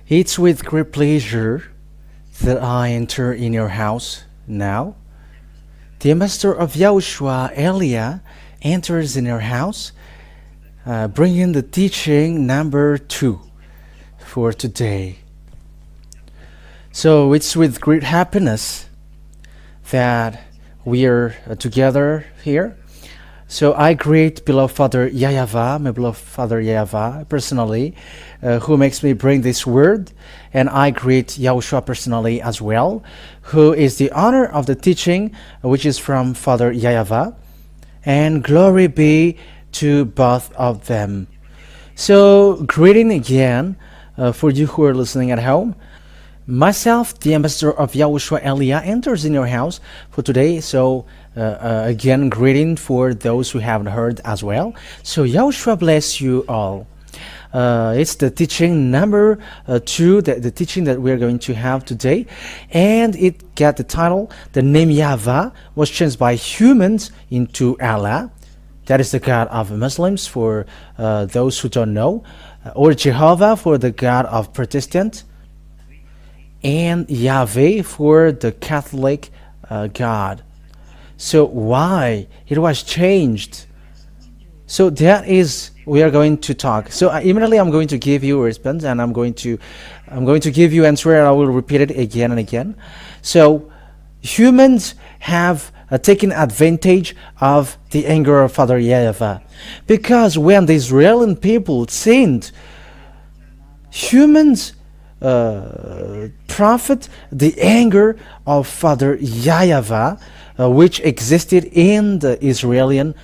It's with great pleasure that I enter in your house now. The ambassador of YAHOSHUAH, Elia, enters in your house, bringing the teaching number 2 for today. So it's with great happiness that we are together here. So I greet beloved Father YAH YAHVAH, my beloved Father YAHVAH personally, who makes me bring this word, and I greet YAHOSHUAH personally as well, who is the honor of the teaching, which is from Father YAH YAHVAH, and glory be to both of them. So greeting again for you who are listening at home. Myself, the ambassador of YAHOSHUAH Elia, enters in your house for today. So again, greeting for those who haven't heard as well. So YAHOSHUAH bless you all. It's the teaching number 2, the teaching that we're going to have today, and it got the title, the name YAHVAH was changed by humans into Allah. That is the God of Muslims for those who don't know, or Jehovah for the God of Protestant, and YAHVeh for the Catholic God. So why it was changed? So that is we are going to talk. So immediately I'm going to give you a response, and I'm going to give you answer, and I will repeat it again and again. So humans have taken advantage of the anger of Father YAH YAHVAH, because when the Israeli people sinned, humans profit the anger of Father YAH YAHVAH, which existed in the Israeli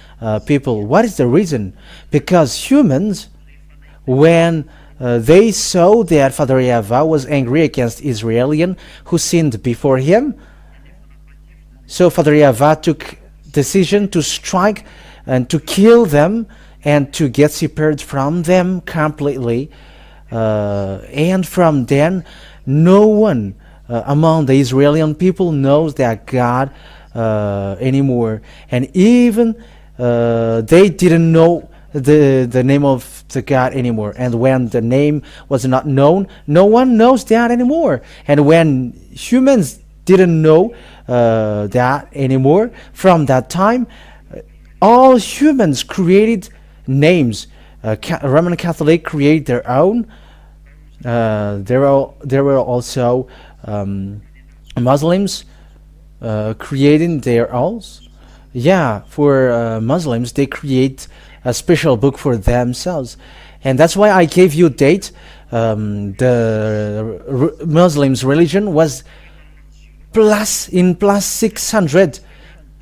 people. What is the reason? Because humans, when they saw that Father YAHVAH was angry against Israelian who sinned before him, so Father YAHVAH took decision to strike and to kill them and to get separated from them completely. And from then, no one among the Israeli people knows that God anymore, and even they didn't know the name of the God anymore. And when the name was not known, no one knows that anymore. And when humans didn't know that anymore, from that time, all humans created names. Roman Catholic created their own. There were also Muslims creating their own. Yeah, for Muslims, they create a special book for themselves, and that's why I gave you date. The Muslims' religion was plus 600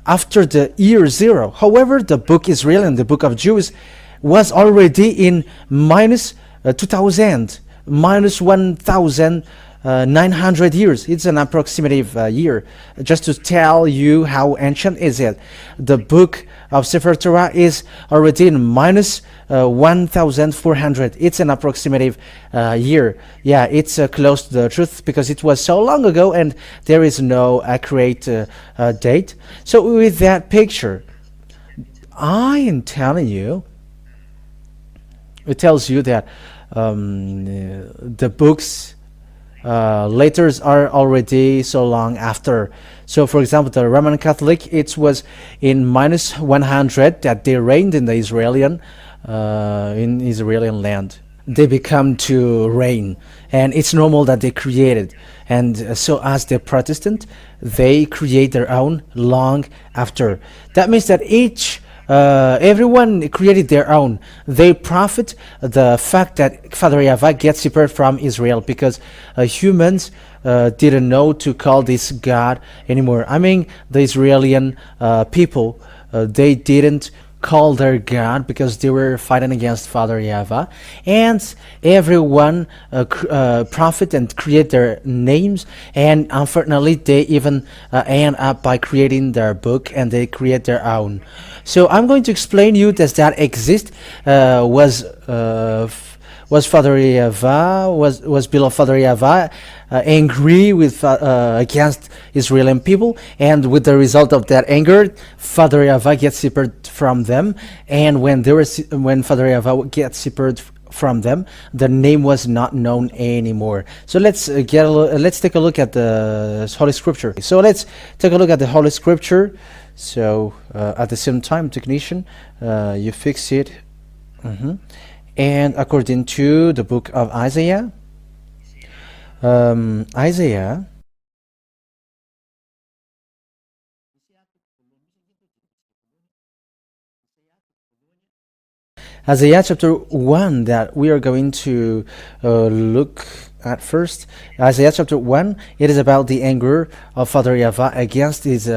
after the year 0. However, the book Israel and the book of Jews was already in minus 2000, minus 1900 years. It's an approximative year, just to tell you how ancient is it. The book of Sefer Torah is already in minus 1400. It's an approximative year. Yeah, it's close to the truth because it was so long ago and there is no accurate date. So with that picture, I am telling you, it tells you that the books letters are already so long after. So for example, the Roman Catholic, it was in minus 100 that they reigned in the Israeli land. They become to reign, and it's normal that they created. And so as the Protestant, they create their own long after. That means that everyone created their own. They profit the fact that Father YAHVAH gets separated from Israel, because humans didn't know to call this God anymore. I mean, the Israeli people, they didn't call their God because they were fighting against Father YAHVAH, and everyone profit and create their names, and unfortunately they even end up by creating their book, and they create their own. So I'm going to explain you that exist was Father YAHVAH, was beloved Father YAHVAH angry with against Israeli people, and with the result of that anger, Father YAHVAH gets separated from them. And when Father YAHVAH gets separated from them, the name was not known anymore. So let's take a look at the Holy Scripture. So let's take a look at the Holy Scripture. So at the same time, technician, you fix it. And according to the book of Isaiah, Isaiah chapter 1 that we are going to look at first. Isaiah chapter 1, it is about the anger of Father YAHVAH against his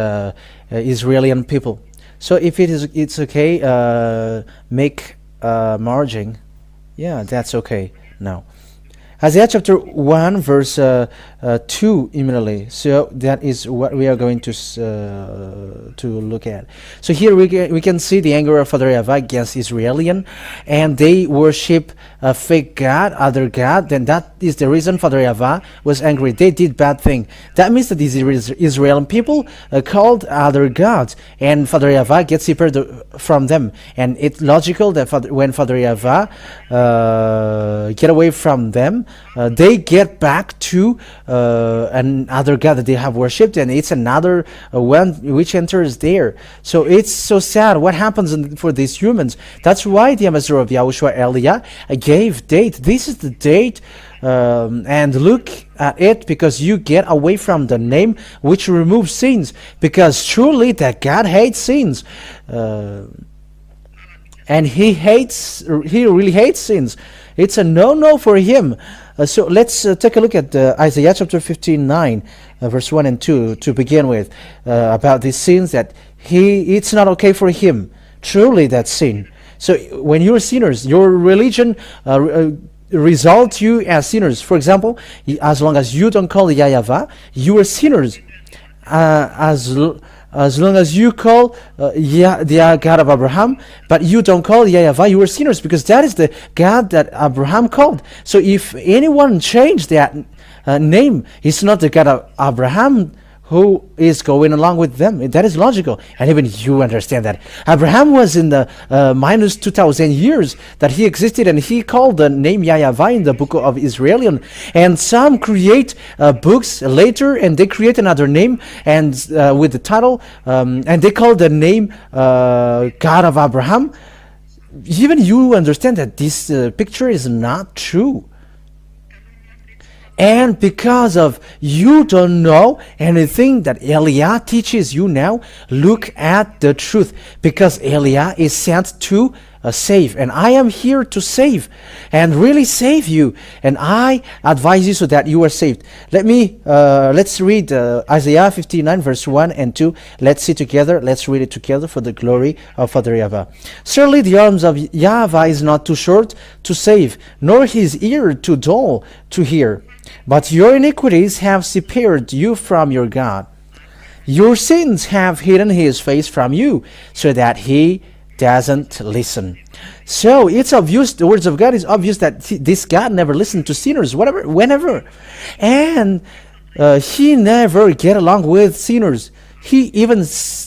Israeli people. So if it's okay, make margin. Yeah, that's okay now. Isaiah chapter 1 verse 2 immediately. So that is what we are going to look at. So here we can see the anger of Father YAHVAH against Israelian, and they worship a fake god, other god. Then that is the reason Father YAHVAH was angry. They did bad thing. That means that these Israeli people called other gods, and Father YAHVAH gets separated from them. And it's logical that when Father YAHVAH get away from them, they get back to another god that they have worshipped, and it's another one which enters there. So it's so sad what happens for these humans. That's why the ambassador of YAHOSHUAH Elia gave date. This is the date, and look at it, because you get away from the name which removes sins, because truly that God hates sins. And he really hates sins. It's a no-no for him. So let's take a look at Isaiah chapter 59, verse 1 and 2 to begin with, about these sins that it's not okay for him. Truly that's sin. So when you're sinners, your religion results you as sinners. For example, as long as you don't call YAH YAHVAH, you are sinners. As long as you call the God of Abraham, but you don't call YAH YAHVAH, you are sinners, because that is the God that Abraham called. So if anyone changed that name, it's not the God of Abraham who is going along with them. That is logical, and even you understand that. Abraham was in the minus 2,000 years that he existed, and he called the name YAH YAHVAH in the book of Israelian. And some create books later, and they create another name and with the title, and they call the name God of Abraham. Even you understand that this picture is not true. And because of you don't know anything that Elia teaches you now, look at the truth. Because Elia is sent to save, and I am here to save and really save you. And I advise you so that you are saved. Let's read Isaiah 59 verse 1 and 2. Let's see together. Let's read it together for the glory of Father YAHVAH. Surely the arms of YAHVAH is not too short to save, nor his ear too dull to hear. But your iniquities have separated you from your God. Your sins have hidden his face from you, so that he doesn't listen. So it's obvious, the words of God is obvious, that this God never listened to sinners, whenever. And he never get along with sinners. He even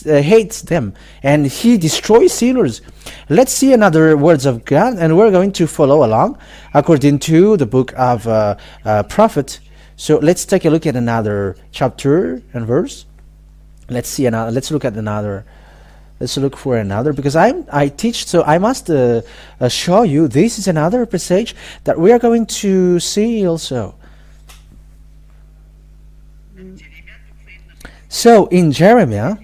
hates them, and he destroys sinners. Let's see another words of God, and we're going to follow along according to the book of prophet. So let's take a look at another chapter and verse. Let's look at another. Let's look for another, because I teach, so I must show you. This is another passage that we are going to see also. So in Jeremiah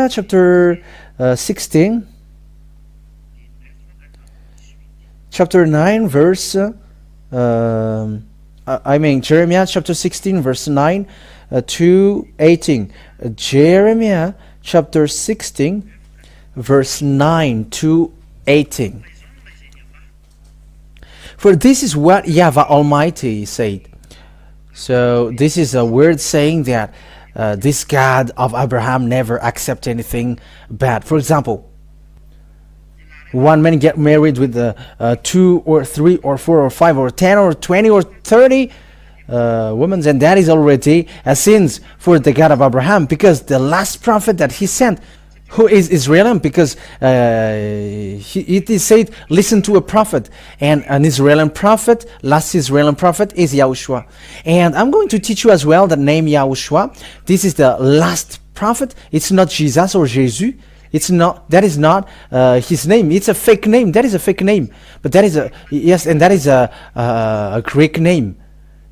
chapter 16, chapter 9 verse Jeremiah chapter 16 verse 9 to 18. Jeremiah chapter 16 verse 9 to 18. For this is what YAHVAH Almighty said. So this is a weird saying that this God of Abraham never accept anything bad. For example, one man get married with 2 or 3 or 4 or 5 or 10 or 20 or 30 women, and that is already a sin for the God of Abraham, because the last prophet that he sent Who is Israel? Because it is said, listen to a prophet. And an Israeli prophet, last Israeli prophet is Yahushua. And I'm going to teach you as well the name Yahushua. This is the last prophet. It's not Jesus or Jesus. It's not, that is not his name. It's a fake name. That is a fake name. But that is a, yes, and that is a Greek name.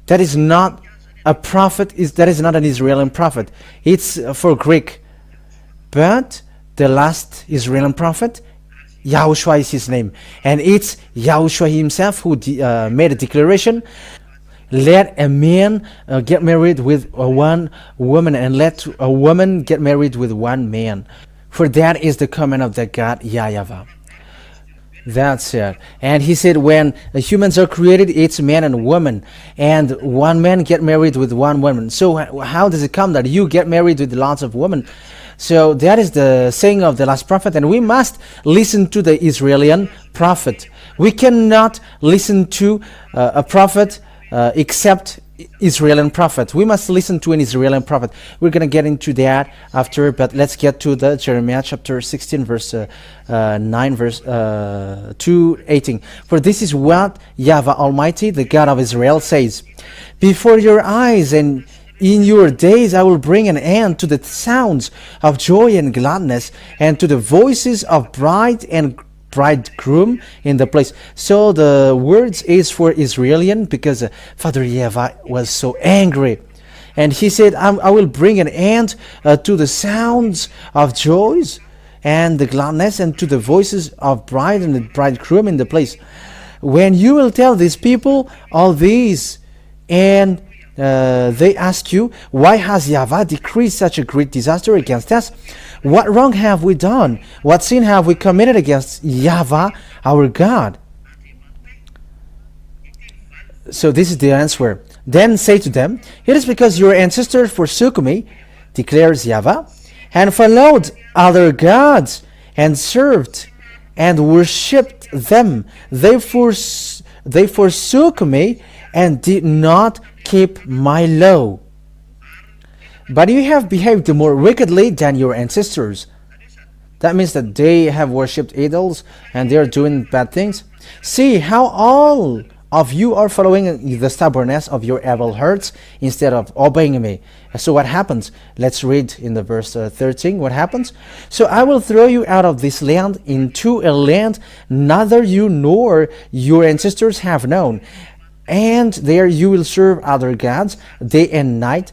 That is not a prophet. That is not an Israeli prophet. It's for Greek. But the last Israeli prophet, Yahushua is his name. And it's Yahushua himself who made a declaration. Let a man get married with one woman, and let a woman get married with one man. For that is the command of the God, YAH YAHVAH. That's it. And he said, when humans are created, it's man and woman, and one man get married with one woman. So how does it come that you get married with lots of women? So that is the saying of the last prophet, and we must listen to the Israeli prophet. We cannot listen to a prophet except Israeli prophet. We must listen to an Israeli prophet. We're going to get into that after, but let's get to the Jeremiah chapter 16 verse 9 verse 2:18. For this is what Yahweh Almighty, the God of Israel, says: before your eyes and in your days I will bring an end to the sounds of joy and gladness, and to the voices of bride and bridegroom in the place. So the words is for Israelian, because Father Yahveh was so angry, and he said, I will bring an end to the sounds of joys and the gladness, and to the voices of bride and the bridegroom in the place. When you will tell these people all these, and they ask you, why has Yahveh decreed such a great disaster against us? What wrong have we done? What sin have we committed against Yahveh, our God? So this is the answer. Then say to them, it is because your ancestors forsook me, declares Yahveh, and followed other gods, and served and worshipped them. They forsook me, and did not keep my law. But you have behaved more wickedly than your ancestors. That means that they have worshipped idols and they are doing bad things. See how all of you are following the stubbornness of your evil hearts instead of obeying me. So what happens? Let's read in the verse 13 what happens. So I will throw you out of this land into a land neither you nor your ancestors have known, and there you will serve other gods day and night,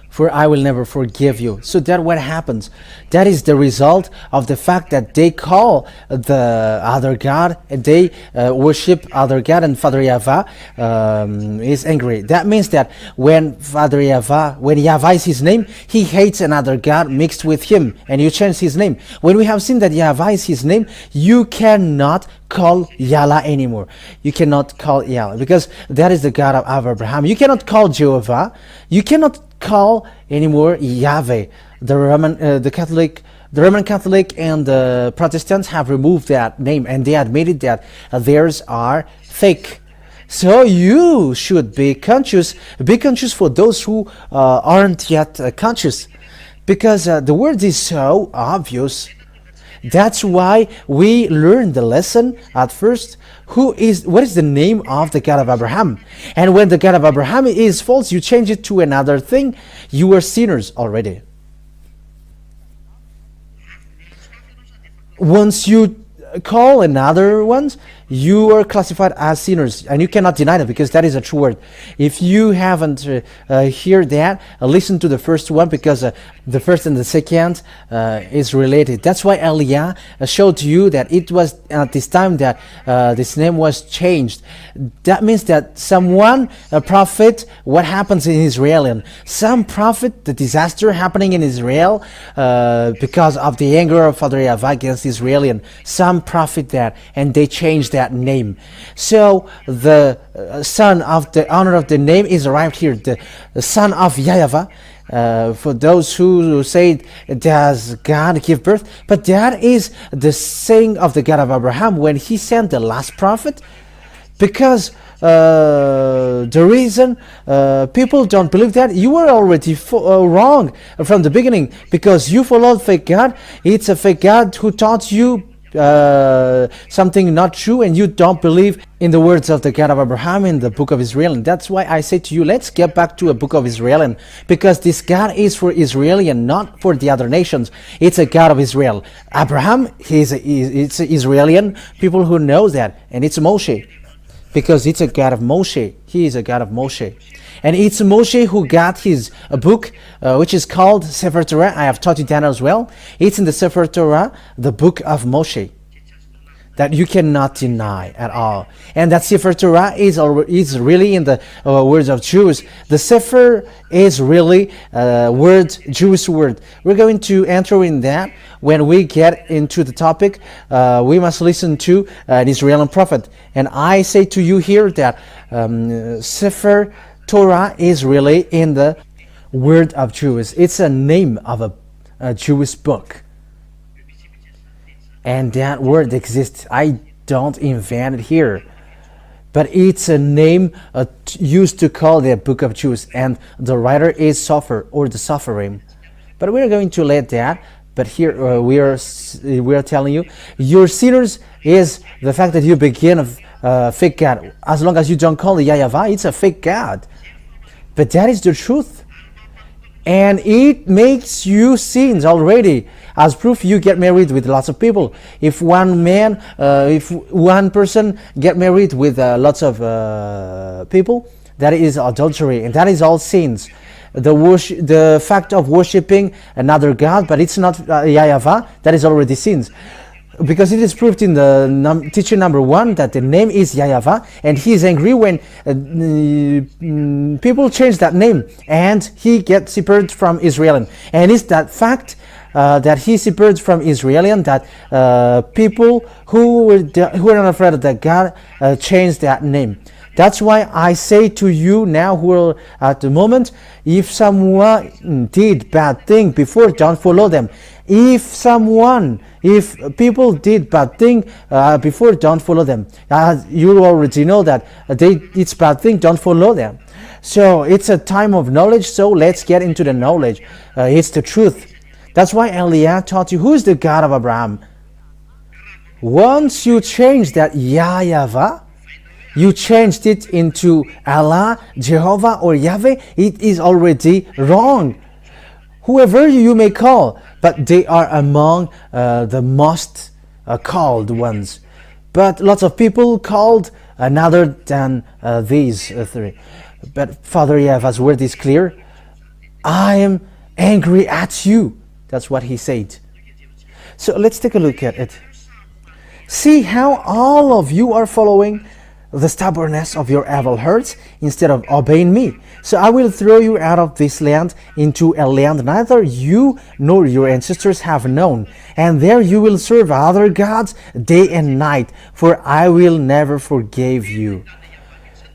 for I will never forgive you. So that what happens? That is the result of the fact that they call the other God, they worship other God, and Father Yahveh is angry. That means that when Father Yahveh, when Yahveh is his name, he hates another God mixed with him, and you change his name. When we have seen that Yahveh is his name, you cannot call Yahlah anymore. You cannot call Yahlah, because that is the God of Abraham. You cannot call Jehovah. You cannot call anymore Yahveh. The Roman Catholic and the Protestants have removed that name, and they admitted that theirs are fake. So you should be conscious. Be conscious for those who aren't yet conscious, because the word is so obvious. That's why we learn the lesson at first. What is the name of the God of Abraham? And when the God of Abraham is false, you change it to another thing. You are sinners already. Once you call another ones, you are classified as sinners, and you cannot deny that, because that is a true word. If you haven't heard that, listen to the first one, because the first and the second is related. That's why Eliah showed you that it was at this time that this name was changed. That means that someone, a prophet, what happens in Israel, and some prophet, the disaster happening in Israel because of the anger of Father Yahveh against Israel, and some prophet that, and they changed that name. So the son of the honor of the name is arrived here, the son of Yahveh. For those who say, does God give birth? But that is the saying of the God of Abraham when he sent the last prophet Because the reason people don't believe that, you were already wrong from the beginning, because you followed fake God. It's a fake God who taught you something not true, and you don't believe in the words of the God of Abraham in the book of Israel. And that's why I say to you, let's get back to a book of Israel, because this God is for Israel and not for the other nations. It's a God of Israel. Abraham, it's Israeli people who know that, and it's Moshe, because it's a God of Moshe. He is a God of Moshe. And it's Moshe who got his book, which is called Sefer Torah. I have taught you that as well. It's in the Sefer Torah, the book of Moshe, that you cannot deny at all. And that Sefer Torah is really in the words of Jews. The Sefer is really Jewish word. We're going to enter in that when we get into the topic. We must listen to an Israeli prophet. And I say to you here that Sefer Torah is really in the word of Jews. It's a name of a Jewish book. And that word exists. I don't invent it here. But it's a name used to call the book of Jews. And the writer is Sofer, or the Sopherim. But we're going to let that. But here we are telling you, your sinners is the fact that you begin a fake God. As long as you don't call the YAH YAHVAH, it's a fake God. But that is the truth. And it makes you sins already. As proof, you get married with lots of people. If one person get married with lots of people, that is adultery, and that is all sins. The fact of worshiping another God, but it's not YAH YAHVAH, that is already sins. Because it is proved in the teaching number 1 that the name is YAH YAHVAH, and he is angry when people change that name, and he gets separated from Israel. And it's that fact that he separated from Israel, that people who were not afraid of that God changed that name. That's why I say to you now, who are at the moment, if someone did bad thing before, don't follow them. If people did bad thing before, don't follow them. You already know that it's bad thing, don't follow them. So it's a time of knowledge, so let's get into the knowledge. It's the truth. That's why Eliah taught you, who's the God of Abraham? Once you change that YAH YAHVAH, you changed it into Allah, Jehovah, or Yahveh, it is already wrong. Whoever you may call, but they are among the most called ones. But lots of people called another than these three. But Father YAHVAH's word is clear. I am angry at you. That's what he said. So let's take a look at it. See how all of you are following the stubbornness of your evil hearts instead of obeying me. So I will throw you out of this land into a land neither you nor your ancestors have known, and there you will serve other gods day and night, for I will never forgive you.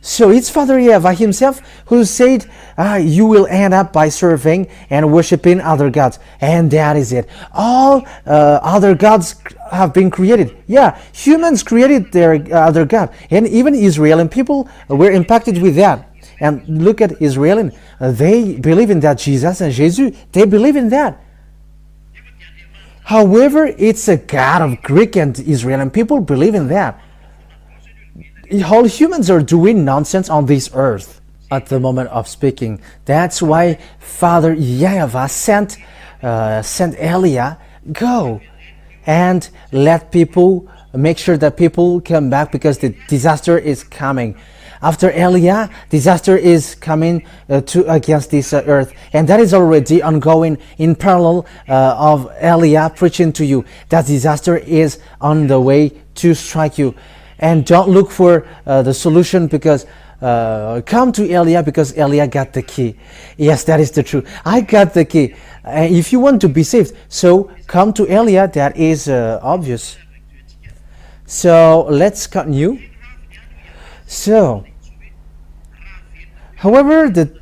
So it's Father YAHVAH himself who said you will end up by serving and worshiping other gods, and that is it. All other gods have been created. Yeah, humans created their other god, and even Israeli people were impacted with that. And look at Israel, they believe in that Jesus and Jesus, they believe in that. However, it's a god of Greek and Israeli people believe in that. All humans are doing nonsense on this earth at the moment of speaking. That's why Father YAHH YAHVAH sent Eliah, go and let people, make sure that people come back, because the disaster is coming. After Eliah, disaster is coming against this earth, and that is already ongoing in parallel of Eliah preaching to you. That disaster is on the way to strike you. And don't look for the solution, because come to Eliah, because Eliah got the key. Yes, that is the truth. I got the key. If you want to be saved, so come to Eliah. That is obvious. So let's continue. So, however, the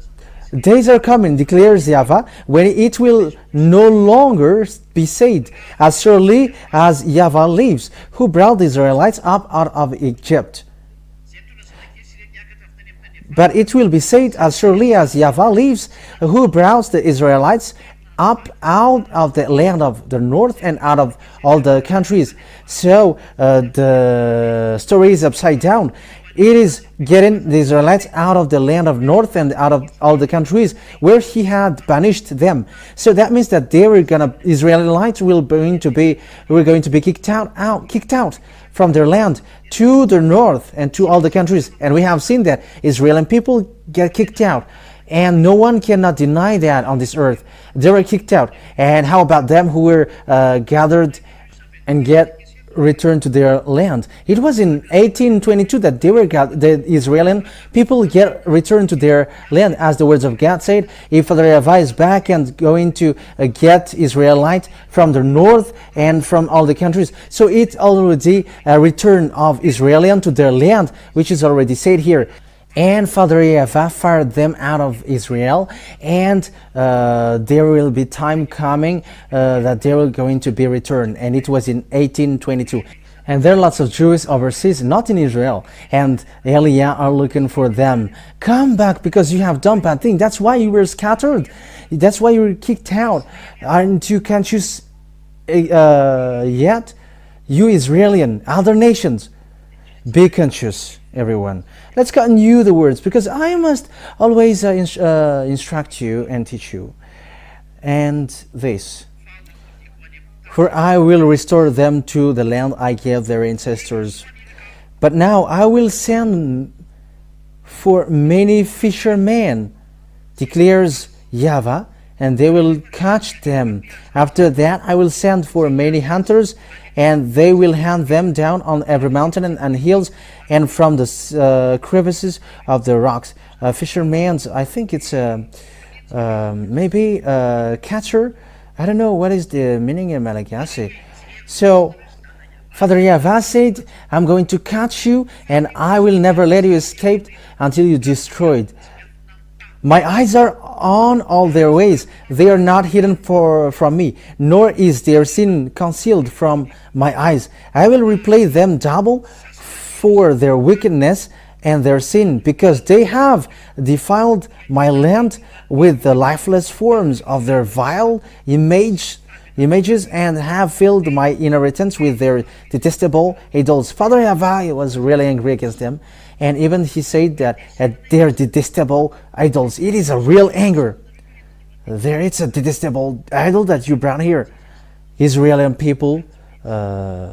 days are coming, declares YAHVAH, when it will no longer be said, as surely as YAHVAH lives, who brought the Israelites up out of Egypt. But it will be said, as surely as Yahveh lives, who brought the Israelites up out of the land of the north and out of all the countries. So the story is upside down. It is getting the Israelites out of the land of north and out of all the countries where he had banished them. So that means that Israelites were going to be kicked out from their land to the north and to all the countries. And we have seen that Israeli people get kicked out. And no one cannot deny that on this earth. They were kicked out. And how about them who were gathered and get returned to their land? It was in 1822 that the Israeli people get returned to their land, as the words of God said. If Father YAHVAH is back and going to get Israelites from the north and from all the countries, so it's already a return of Israelians to their land, which is already said here. And Father YAHVAH fired them out of Israel, and there will be time coming that they were going to be returned, and it was in 1822. And there are lots of Jews overseas, not in Israel, and Eliah are looking for them. Come back, because you have done bad things. That's why you were scattered. That's why you were kicked out. Aren't you conscious yet? You Israeli, other nations, be conscious, everyone. Let's continue the words, because I must always instruct you and teach you. And this: for I will restore them to the land I gave their ancestors. But now I will send for many fishermen, declares YAHVAH, and they will catch them. After that I will send for many hunters, and they will hunt them down on every mountain and hills, and from the crevices of the rocks. Fishermen, I think it's maybe catcher. I don't know what is the meaning in Malagasy. So Father YAHVAH said, I'm going to catch you, and I will never let you escape until you destroyed. My eyes are on all their ways. They are not hidden from me, nor is their sin concealed from my eyes. I will repay them double for their wickedness and their sin, because they have defiled my land with the lifeless forms of their vile images, and have filled my inheritance with their detestable idols. Father YAHVAH was really angry against them, and even he said that at their detestable idols. It is a real anger. It's a detestable idol that you brought here. Israeli people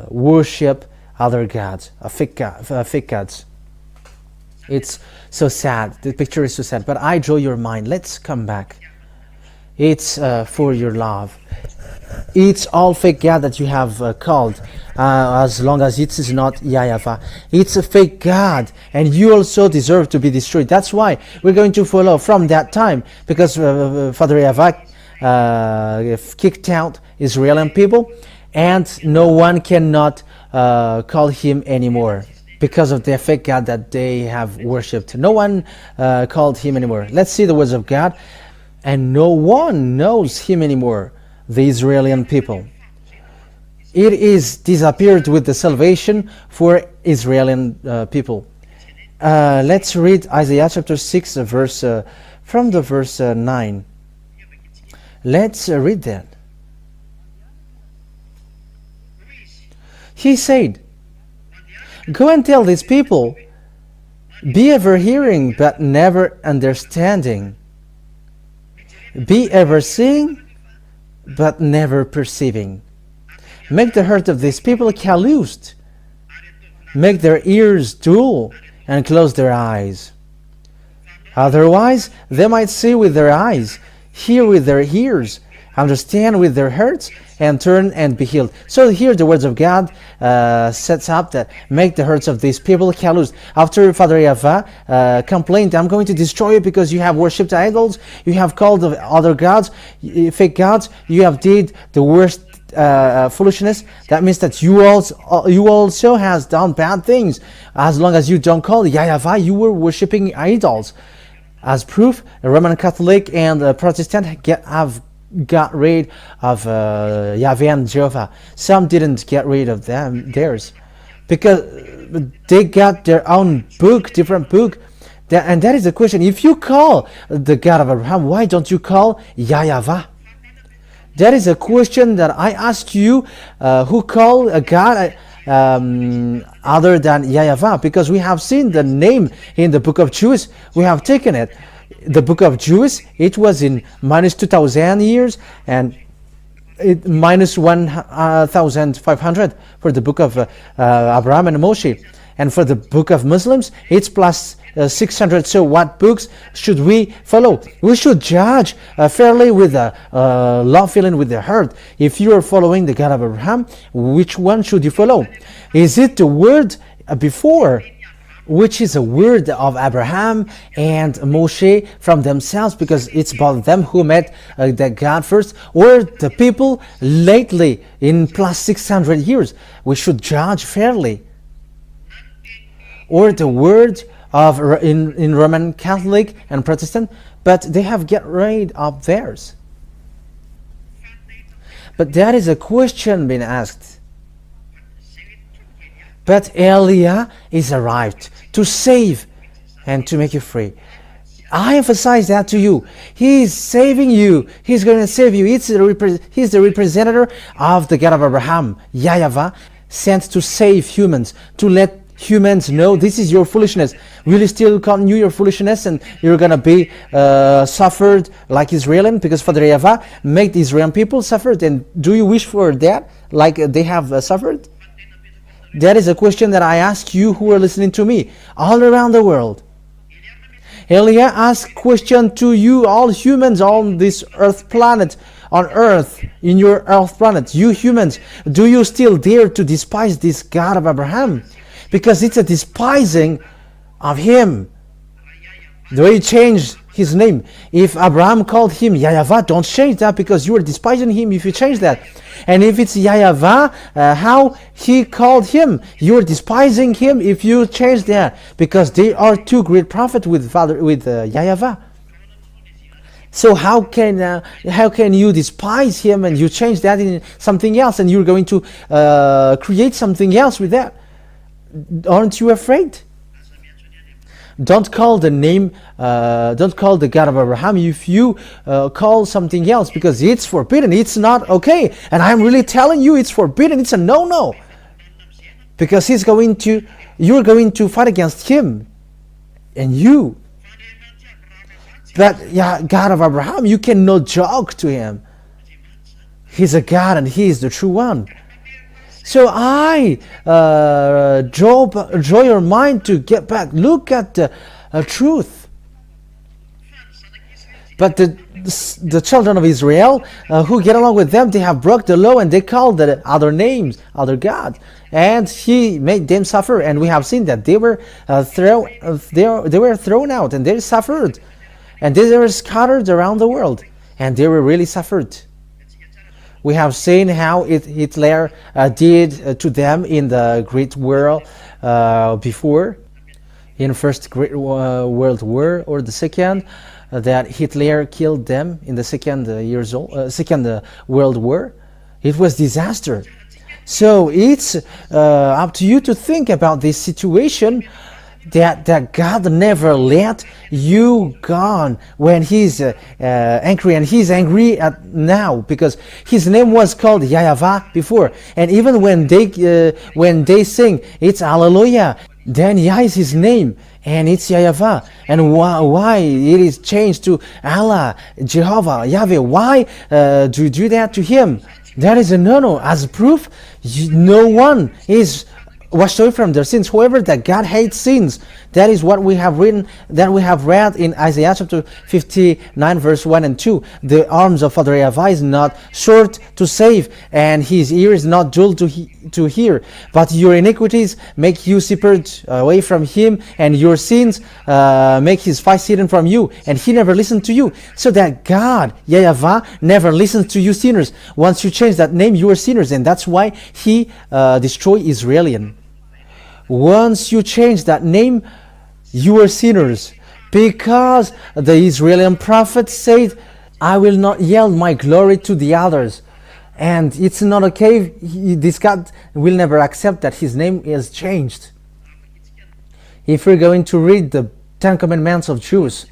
worship other gods, fake gods. It's so sad. The picture is so sad. But I draw your mind. Let's come back. It's for your love. It's all fake God that you have called, as long as it is not YAHVAH. It's a fake God, and you also deserve to be destroyed. That's why we're going to follow from that time, because Father YAHVAH kicked out Israeli people, and no one cannot call him anymore because of the fake God that they have worshipped. No one called him anymore. Let's see the words of God. And no one knows him anymore, the Israeli people. It is disappeared with the salvation for Israeli people. Let's read Isaiah chapter 6, from the verse 9. Let's read that. He said, go and tell these people, be ever hearing but never understanding. Be ever seeing but never perceiving. Make the heart of these people calloused. Make their ears dull and close their eyes. Otherwise they might see with their eyes, hear with their ears, understand with their hearts, and turn and be healed. So here the words of God sets up that make the hearts of these people callous. After Father YAHVAH complained, I'm going to destroy you because you have worshipped idols, you have called other gods, fake gods, you have did the worst foolishness. That means that you also has done bad things. As long as you don't call YAHVAH, you were worshipping idols. As proof, a Roman Catholic and a Protestant have got rid of Yahveh and Jehovah. Some didn't get rid of theirs, because they got their own book, different book, And that is the question. If you call the God of Abraham, why don't you call YAH YAHVAH? That is a question that I ask you, who call a God other than YAH YAHVAH, because we have seen the name in the book of Jews. We have taken it. The book of Jews, it was in minus 2,000 years, and it minus 1,500 for the book of Abraham and Moshe. And for the book of Muslims, it's plus 600. So what books should we follow? We should judge fairly with the love feeling with the heart. If you are following the God of Abraham, which one should you follow? Is it the word before, which is a word of Abraham and Moshe from themselves, because it's about them who met the God first, or the people lately in plus 600 years? We should judge fairly. Or the word of in Roman Catholic and Protestant, but they have get rid of theirs. But that is a question being asked. But Eliah is arrived to save and to make you free. I emphasize that to you. He is saving you. He's going to save you. He's the representative of the God of Abraham, YAH YAHVAH, sent to save humans, to let humans know this is your foolishness. Will you still continue your foolishness, and you're gonna be suffered like Israel? Because Father YAHVAH made the Israeli people suffer. And do you wish for that, like they have suffered? That is a question that I ask you who are listening to me all around the world. Eliah asked question to you, all humans on this earth planet, on earth, in your earth planet, you humans, do you still dare to despise this God of Abraham? Because it's a despising of him. The way he changed his name. If Abraham called him YAH YAHVAH, don't change that, because you are despising him if you change that. And if it's YAH YAHVAH, how he called him, you are despising him if you change that, because they are two great prophets with YAH YAHVAH. So how can you despise him and you change that in something else, and you're going to create something else with that? Aren't you afraid? Don't call the name, don't call the God of Abraham if you call something else, because it's forbidden. It's not okay. And I'm really telling you, it's forbidden. It's a no-no. Because you're going to fight against him. And you. But yeah, God of Abraham, you cannot joke to him. He's a God and he is the true one. So I draw your mind to get back. Look at the truth. But the children of Israel who get along with them, they have broke the law and they call the other names, other gods, and he made them suffer. And we have seen that they were thrown out and they suffered, and they were scattered around the world, and they were really suffered. We have seen how Hitler did to them in the Great War before, in First Great World War or the Second, that Hitler killed them in the Second World War. It was disaster. So it's up to you to think about this situation, that God never let you gone when he's angry, and he's angry now, because his name was called YAH YAHVAH before, and even when they sing it's Hallelujah, then Yah is his name and it's YAH YAHVAH. And why it is changed to Allah, Jehovah, Yahveh? Why do you do that to him? That is a no-no. As proof, no one is washed away from their sins. However, that God hates sins. That is what we have written, that we have read in Isaiah chapter 59 verse 1 and 2. The arms of Father YAHVAH is not short to save, and his ear is not dull to hear. But your iniquities make you separate away from him, and your sins make his face hidden from you, and he never listened to you. So that God, YAH YAHVAH, never listens to you sinners. Once you change that name, you are sinners, and that's why he destroyed Israel. Once you change that name, you are sinners, because the Israeli prophet said, I will not yield my glory to the others. And it's not okay. This God will never accept that his name is changed. If we're going to read the Ten Commandments of Jews.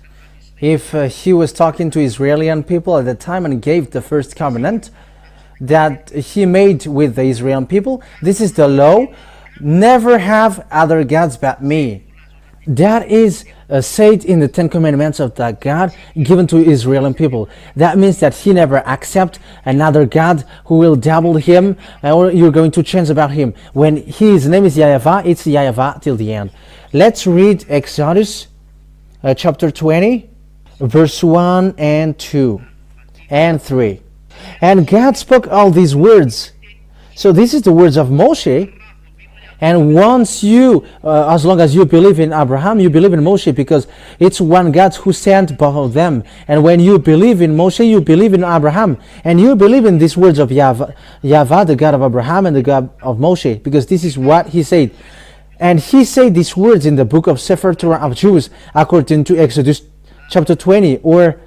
If he was talking to Israeli people at the time and gave the first covenant that he made with the Israeli people, this is the law: never have other gods but me. That is said in the Ten Commandments of that God given to Israeli people. That means that he never accept another God who will double him, or you're going to change about him. When his name is YAHVAH, it's YAHVAH till the end. Let's read Exodus chapter 20, verse 1 and 2 and 3. And God spoke all these words. So this is the words of Moshe. And once you, as long as you believe in Abraham, you believe in Moshe, because it's one God who sent both of them. And when you believe in Moshe, you believe in Abraham. And you believe in these words of YAHVAH, the God of Abraham and the God of Moshe, because this is what he said. And he said these words in the book of Sefer Torah of Jews, according to Exodus chapter 20, or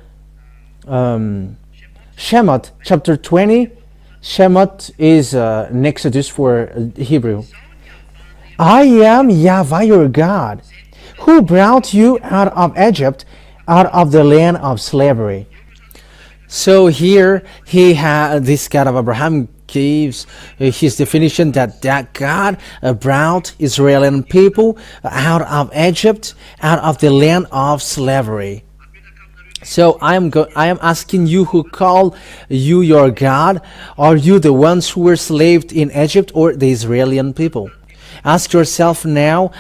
Shemot chapter 20. Shemot is an Exodus for Hebrew. I am YAHVAH your God, who brought you out of Egypt, out of the land of slavery. So here this God of Abraham gives his definition that God brought Israeli people out of Egypt, out of the land of slavery. So I am asking you, who call you your God? Are you the ones who were slaved in Egypt, or the Israeli people? Ask yourself now,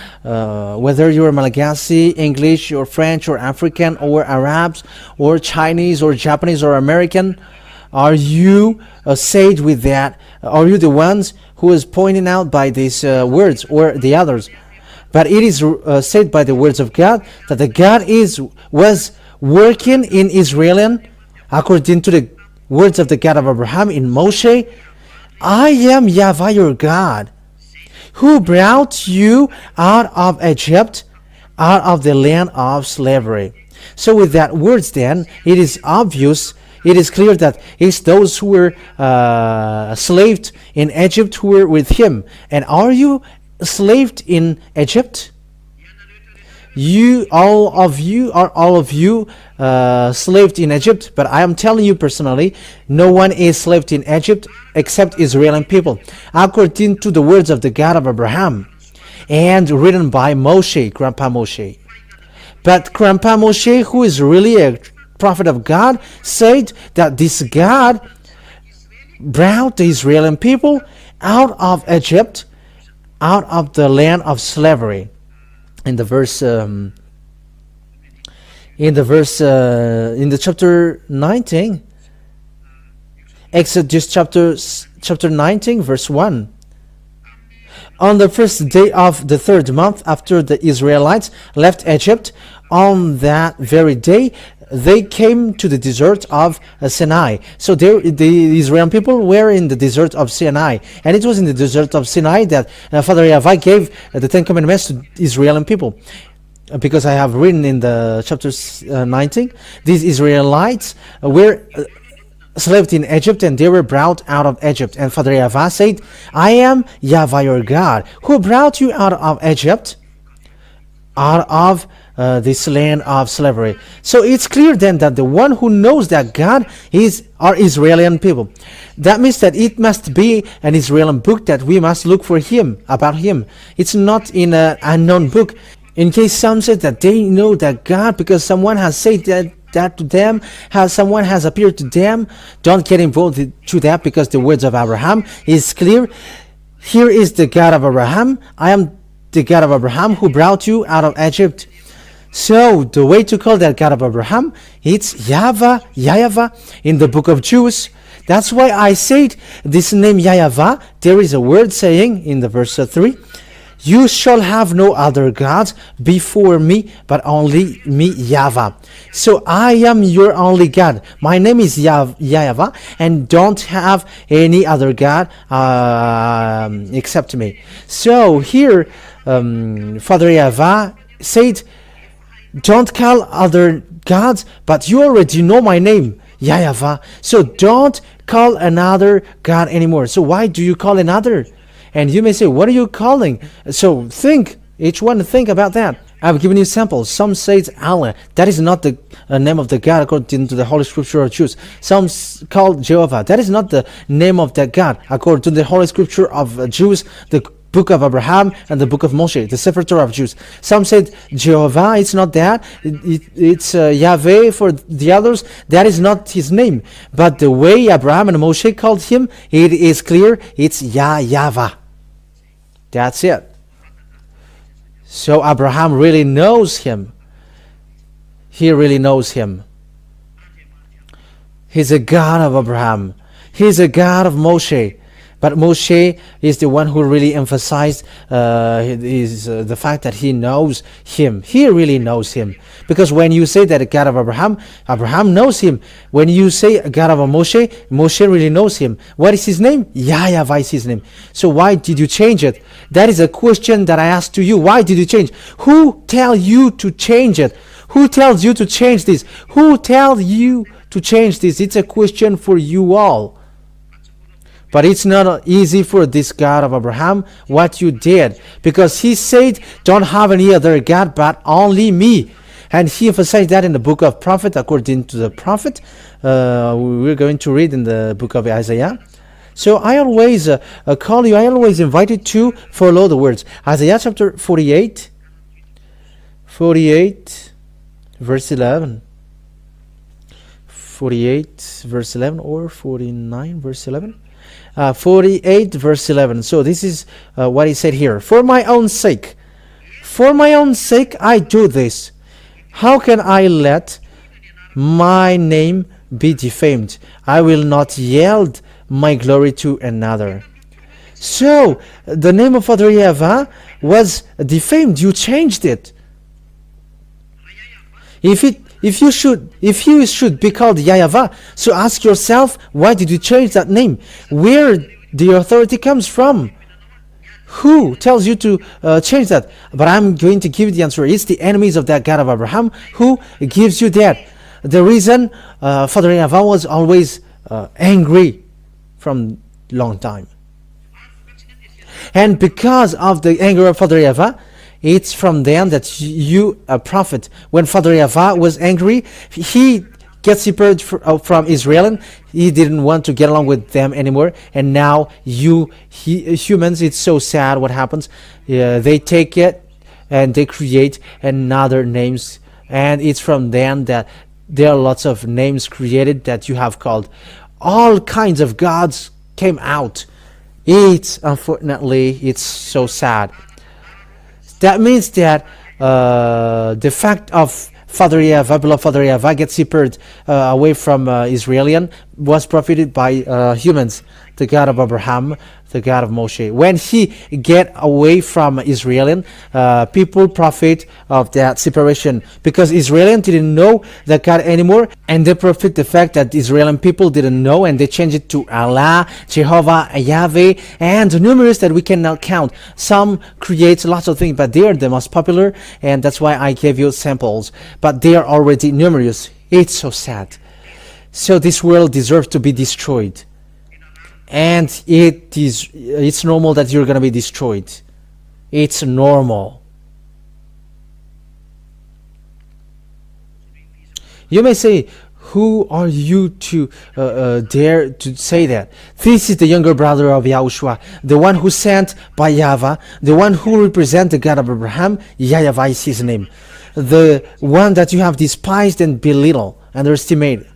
whether you're Malagasy, English, or French, or African, or Arabs, or Chinese, or Japanese, or American. Are you saved with that? Are you the ones who is pointing out by these words, or the others? But it is said by the words of God that the God was working in Israel, according to the words of the God of Abraham in Moshe. I am YAHVAH your God, who brought you out of Egypt, out of the land of slavery. So with that words then, it is obvious, it is clear that it's those who were slaved in Egypt who were with him. And are you slaved in Egypt? All of you slaved in Egypt, but I am telling you personally, no one is slaved in Egypt except Israeli people, according to the words of the God of Abraham, and written by Moshe, Grandpa Moshe. But Grandpa Moshe, who is really a prophet of God, said that this God brought the Israeli people out of Egypt, out of the land of slavery. In the chapter 19, Exodus chapter 19, verse 1. On the first day of the third month after the Israelites left Egypt, on that very day they came to the desert of Sinai. So the Israeli people were in the desert of Sinai, and it was in the desert of Sinai that Father YAHVAH gave the Ten Commandments to Israeli people. Because I have written in the chapter 19, these Israelites were slaved in Egypt, and they were brought out of Egypt. And Father YAHVAH said, I am YAHVAH your God, who brought you out of Egypt, out of this land of slavery. So it's clear then that the one who knows that God are Israeli people. That means that it must be an Israeli book that we must look for about him. It's not in an unknown book. In case some said that they know that God because someone has said that to them, someone has appeared to them, don't get involved to that, because the words of Abraham is clear. Here is the God of Abraham. I am the God of Abraham who brought you out of Egypt. So the way to call that God of Abraham, it's YAHVAH in the book of Jews. That's why I said this name YAHVAH. There is a word saying in the verse 3, you shall have no other gods before me, but only me, YAHVAH. So I am your only God. My name is YAHVAH, and don't have any other God except me. So here, Father YAHVAH said, don't call other gods, but you already know my name, YAHVAH. So don't call another God anymore. So why do you call another? And you may say, what are you calling? So each one think about that. I've given you samples. Some say it's Allah. That is not the name of the God according to the Holy Scripture of Jews. Some call Jehovah. That is not the name of that God according to the Holy Scripture of Jews, the book of Abraham and the book of Moshe, the Sefer Torah of Jews. Some said Jehovah, it's not that. It's Yahveh for the others. That is not his name. But the way Abraham and Moshe called him, it is clear. It's YAH YAHVAH. That's it. So Abraham really knows him. He really knows him. He's a God of Abraham. He's a God of Moshe. But Moshe is the one who really emphasized the fact that he knows him. He really knows him. Because when you say that a God of Abraham, Abraham knows him. When you say a God of Moshe, Moshe really knows him. What is his name? YAH YAHVAH is his name. So why did you change it? That is a question that I asked to you. Why did you change? Who tells you to change it? Who tells you to change this? Who tells you to change this? It's a question for you all. But it's not easy for this God of Abraham what you did, because he said, don't have any other God but only me. And he emphasized that in the book of prophet, according to the prophet. We're going to read in the book of Isaiah. So I always call you, I always invite you to follow the words. Isaiah chapter 48, verse 11. 48 verse 11 or 49 verse 11. 48 verse 11. So this is what he said here. For my own sake I do this. How can I let my name be defamed? I will not yield my glory to another. So the name of Father YAHVAH was defamed. You changed it. If you should be called YAH YAHVAH, so ask yourself, why did you change that name? Where the authority comes from? Who tells you to change that? But I'm going to give you the answer. It's the enemies of that God of Abraham who gives you that. The reason Father YAHVAH was always angry from long time. And because of the anger of Father YAHVAH, it's from them that you, a prophet, when Father YAHVAH was angry, he gets separated from Israel, and he didn't want to get along with them anymore. And now humans, it's so sad what happens. They take it and they create another names, and it's from them that there are lots of names created that you have called. All kinds of gods came out. Unfortunately, it's so sad. That means that the fact of Father YAHVAH, beloved Father YAHVAH, gets separated away from Israelian was profited by humans, the God of Abraham, the God of Moshe. When he get away from Israelian, people profit of that separation, because Israelian didn't know the God anymore, and they profit the fact that Israelian people didn't know, and they change it to Allah, Jehovah, Yahveh, and numerous that we cannot count. Some create lots of things, but they are the most popular, and that's why I gave you samples. But they are already numerous. It's so sad. So this world deserves to be destroyed. And it's normal that you're going to be destroyed. It's normal. You may say, who are you to dare to say that? This is the younger brother of YAHOSHUAH, the one who sent by YAHVAH, the one who represents the God of Abraham. YAH YAHVAH is his name. The one that you have despised and belittled, underestimated.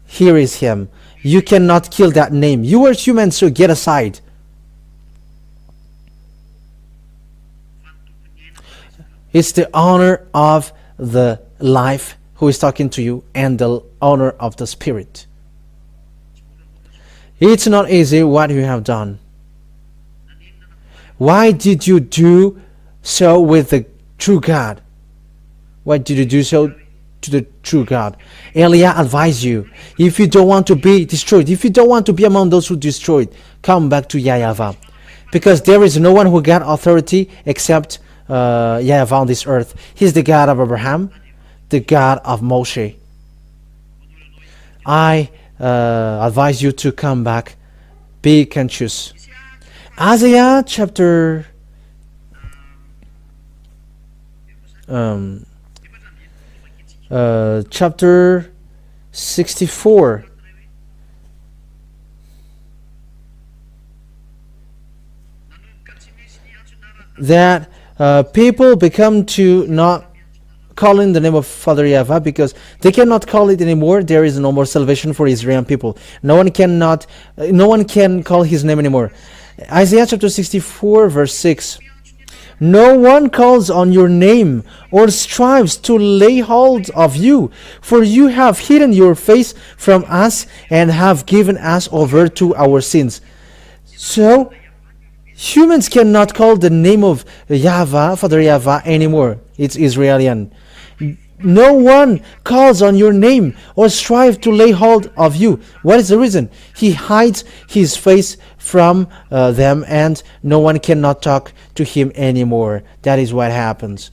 Here is him. You cannot kill that name. You are human, so get aside. It's the honor of the life who is talking to you, and the honor of the spirit. It's not easy what you have done. Why did you do so with the true God? Why did you do so to the true God? Elia advised you, if you don't want to be destroyed, if you don't want to be among those who destroyed, come back to YAH YAHVAH, because there is no one who got authority except YAH YAHVAH on this earth. He's the God of Abraham, the God of Moshe. I advise you to come back. Be conscious. Isaiah chapter um, chapter 64. That people become to not calling the name of Father YAHVAH because they cannot call it anymore. There is no more salvation for Israeli people. No one can call his name anymore. Isaiah chapter 64 verse 6. No one calls on your name or strives to lay hold of you, for you have hidden your face from us and have given us over to our sins. So humans cannot call the name of YAHVAH, Father YAHVAH anymore. It's Israelian. No one calls on your name or strive to lay hold of you. What is the reason? He hides his face from them, and no one cannot talk to him anymore. That is what happens.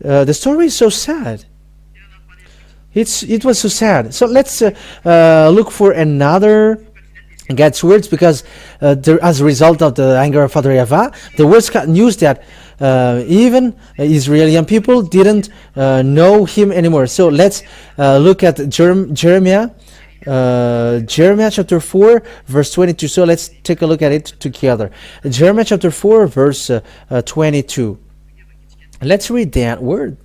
The story is so sad. It was so sad. So let's look for another God's words, because as a result of the anger of Father YAHVAH, the words got news that even Israeli people didn't know him anymore. So let's look at Jeremiah chapter 4 verse 22. So let's take a look at it together. Jeremiah chapter 4 verse 22. Let's read that word.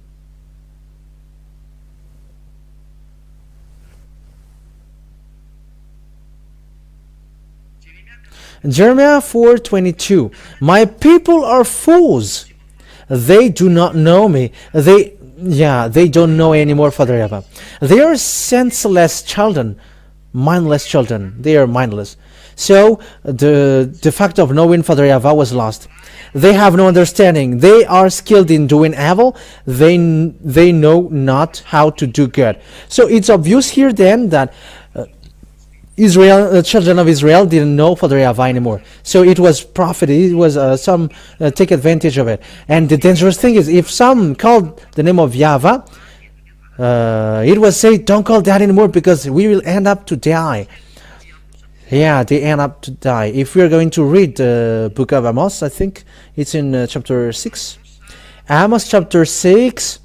Jeremiah 4:22. My people are fools. They do not know me. They don't know anymore, Father YAHVAH. They are senseless children, mindless children. They are mindless. So the fact of knowing Father YAHVAH was lost. They have no understanding. They are skilled in doing evil. They know not how to do good. So it's obvious here then that children of Israel didn't know Father YAHVAH anymore. So it was profit. It was some take advantage of it. And the dangerous thing is, if some called the name of YAHVAH, it was say, don't call that anymore because we will end up to die. Yeah, they end up to die. If we are going to read the book of Amos, I think it's in chapter 6. Amos chapter 6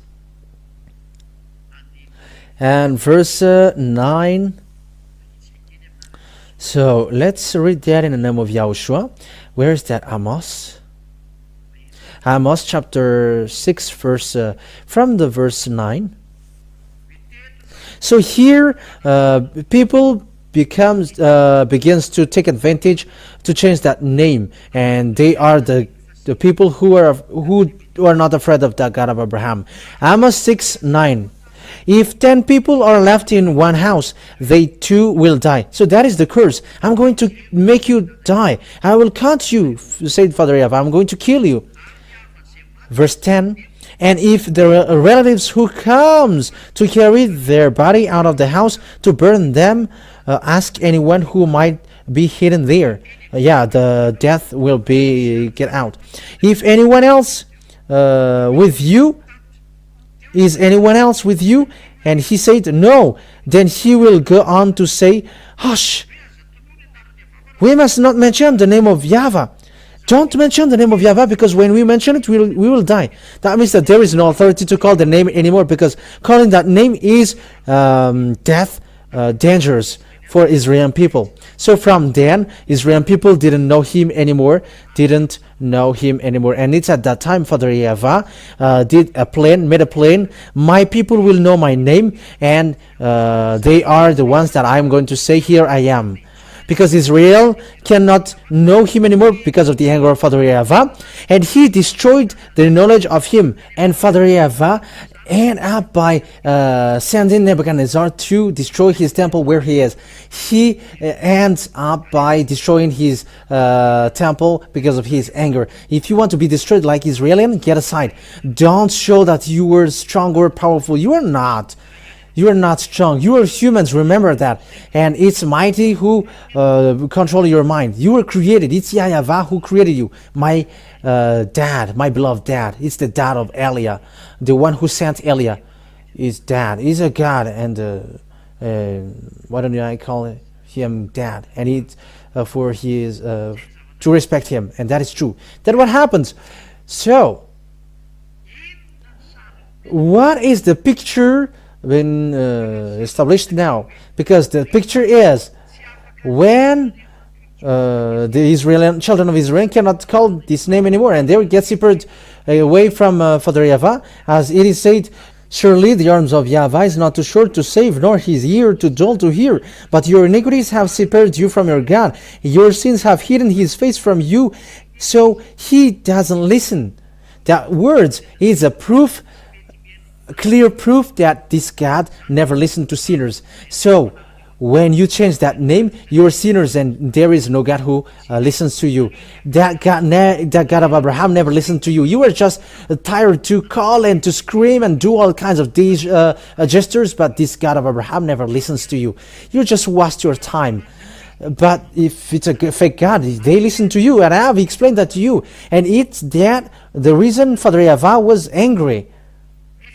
and verse 9. So let's read that in the name of Yahushua. Where is that? Amos? Amos chapter 6 verse from the verse 9. So here people begins to take advantage to change that name, and they are the people who are not afraid of the God of Abraham. Amos 6:9. If 10 people are left in one house, they too will die. So that is the curse. I'm going to make you die. I will cut you, said Father YAHVAH. I'm going to kill you. Verse 10. And if there are relatives who comes to carry their body out of the house to burn them, ask anyone who might be hidden there. The death will be get out. If anyone else with you, is anyone else with you? And he said, no. Then he will go on to say, hush, we must not mention the name of YAHVAH. Don't mention the name of YAHVAH, because when we mention it, we will die. That means that there is no authority to call the name anymore, because calling that name is death, dangerous for Israeli people. So from then, Israeli people didn't know him anymore. And it's at that time Father YAHVAH made a plan. My people will know my name, and they are the ones that I'm going to say, here I am. Because Israel cannot know him anymore because of the anger of Father YAHVAH, and he destroyed the knowledge of him. And Father YAHVAH ended up by sending Nebuchadnezzar to destroy his temple where he is. He ends up by destroying his temple because of his anger. If you want to be destroyed like Israel, get aside. Don't show that you were strong or powerful. You are not. You are not strong. You are humans. Remember that. And it's mighty who control your mind. You were created. It's YAHVAH who created you. My dad, my beloved dad. It's the dad of Eliah. The one who sent Eliah is dad. He's a God. And why don't I call him dad? And it's for his to respect him. And that is true. That's what happens. So What is the picture been established now? Because the picture is when the Israeli children of Israel cannot call this name anymore, and they will get separated away from Father Yahveh, as it is said, surely the arms of Yahveh is not too short to save, nor his ear too dull to hear. But your iniquities have separated you from your God. Your sins have hidden his face from you, so he doesn't listen. That words is a proof, clear proof that this God never listened to sinners. So when you change that name, you are sinners, and there is no God who listens to you. That God of Abraham never listened to you. You were just tired to call and to scream and do all kinds of these gestures, but this God of Abraham never listens to you. You just waste your time. But if it's a fake God, they listen to you, and I have explained that to you. And it's that the reason Father Yahveh was angry.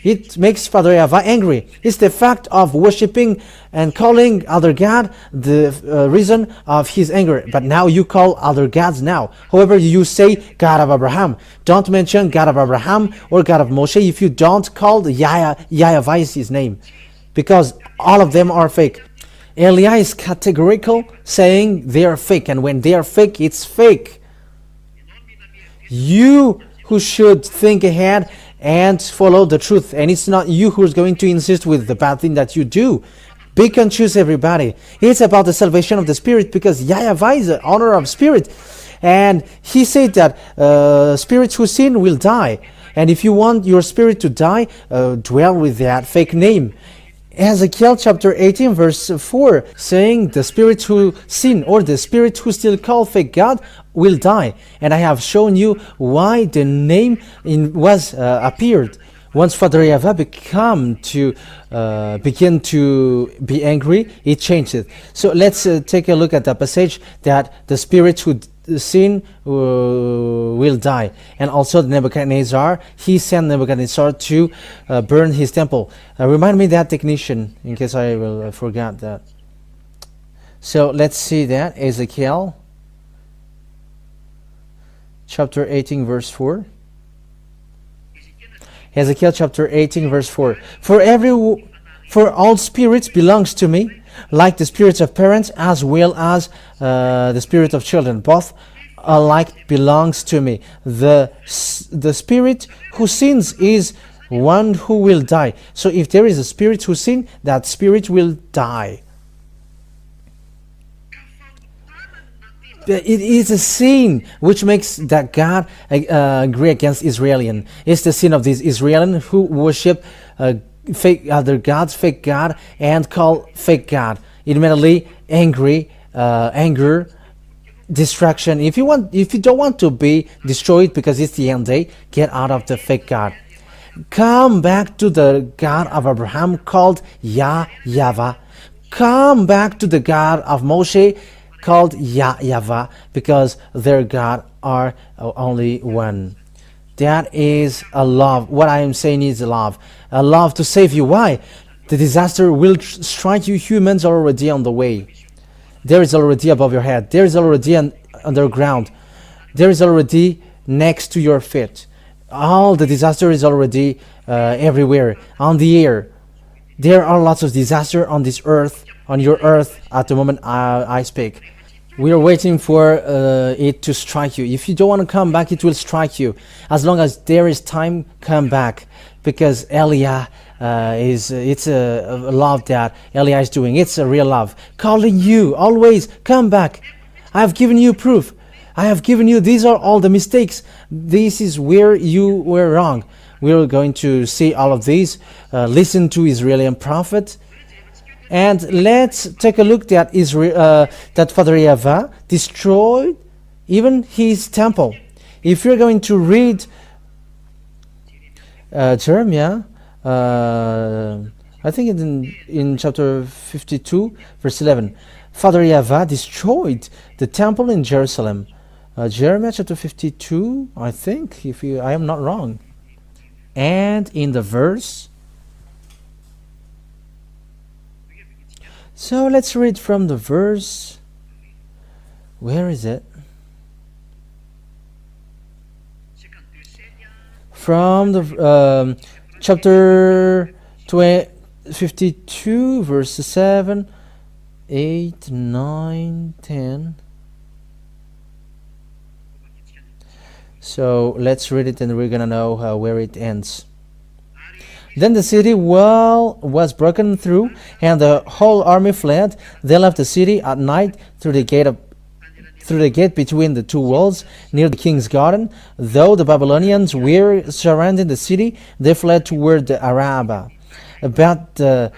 It makes Father Yahveh angry. It's the fact of worshipping and calling other God the reason of his anger. But now you call other gods now. However, you say God of Abraham. Don't mention God of Abraham or God of Moshe if you don't call the YAHVH is his name. Because all of them are fake. Eliah is categorical, saying they are fake. And when they are fake, it's fake. You who should think ahead and follow the truth, and it's not you who's going to insist with the bad thing that you do. Pick and choose, everybody. It's about the salvation of the spirit, because YAHVH is the honor of spirit, and he said that spirits who sin will die. And if you want your spirit to die, dwell with that fake name. Ezekiel chapter 18 verse 4 saying the spirits who sin, or the spirits who still call fake God, will die. And I have shown you why the name was appeared. Once Father Yahveh begin to be angry, it changed it. So let's take a look at the passage that the spirits who sin will die. And also Nebuchadnezzar, he sent Nebuchadnezzar to burn his temple. Remind me that, technician, in case I will forget that. So let's see that. Ezekiel chapter 18 verse 4. Ezekiel chapter 18 verse 4. For all spirits belongs to me, like the spirits of parents as well as the spirit of children. Both alike belongs to me. The spirit who sins is one who will die. So if there is a spirit who sin, that spirit will die. It is a sin which makes that God agree against Israelian. It's the sin of these Israelian who worship fake other gods, fake God, and call fake God. Immediately anger, distraction. If you don't want to be destroyed because it's the end day, get out of the fake God. Come back to the God of Abraham called YAH YAHVAH. Come back to the God of Moshe called YAH YAHVAH, because their God are only one. That is a love. What I am saying is a love to save you. Why? The disaster will strike you. Humans are already on the way. There is already above your head. There is already underground. There is already next to your feet. All the disaster is already everywhere, on the air. There are lots of disaster on this earth, on your earth, at the moment I speak. We are waiting for it to strike you. If you don't want to come back, it will strike you. As long as there is time, come back. Because Eliah it's a love that Eliah is doing. It's a real love. Calling you, always, come back. I have given you proof. I have given you, these are all the mistakes. This is where you were wrong. We are going to see all of these. Listen to Israeli prophet. And let's take a look that that Father Yahveh destroyed even his temple. If you're going to read Jeremiah, I think in chapter 52, verse 11, Father Yahveh destroyed the temple in Jerusalem. Jeremiah chapter 52, I think, I am not wrong. And in the verse, so let's read from the verse. Where is it? From the chapter 52, verses 7, 8, 9, 10. So let's read it and we're gonna know where it ends. Then the city wall was broken through, and the whole army fled. They left the city at night through the gate between the two walls near the king's garden. Though the Babylonians were surrounding the city, they fled toward the Arabah. But the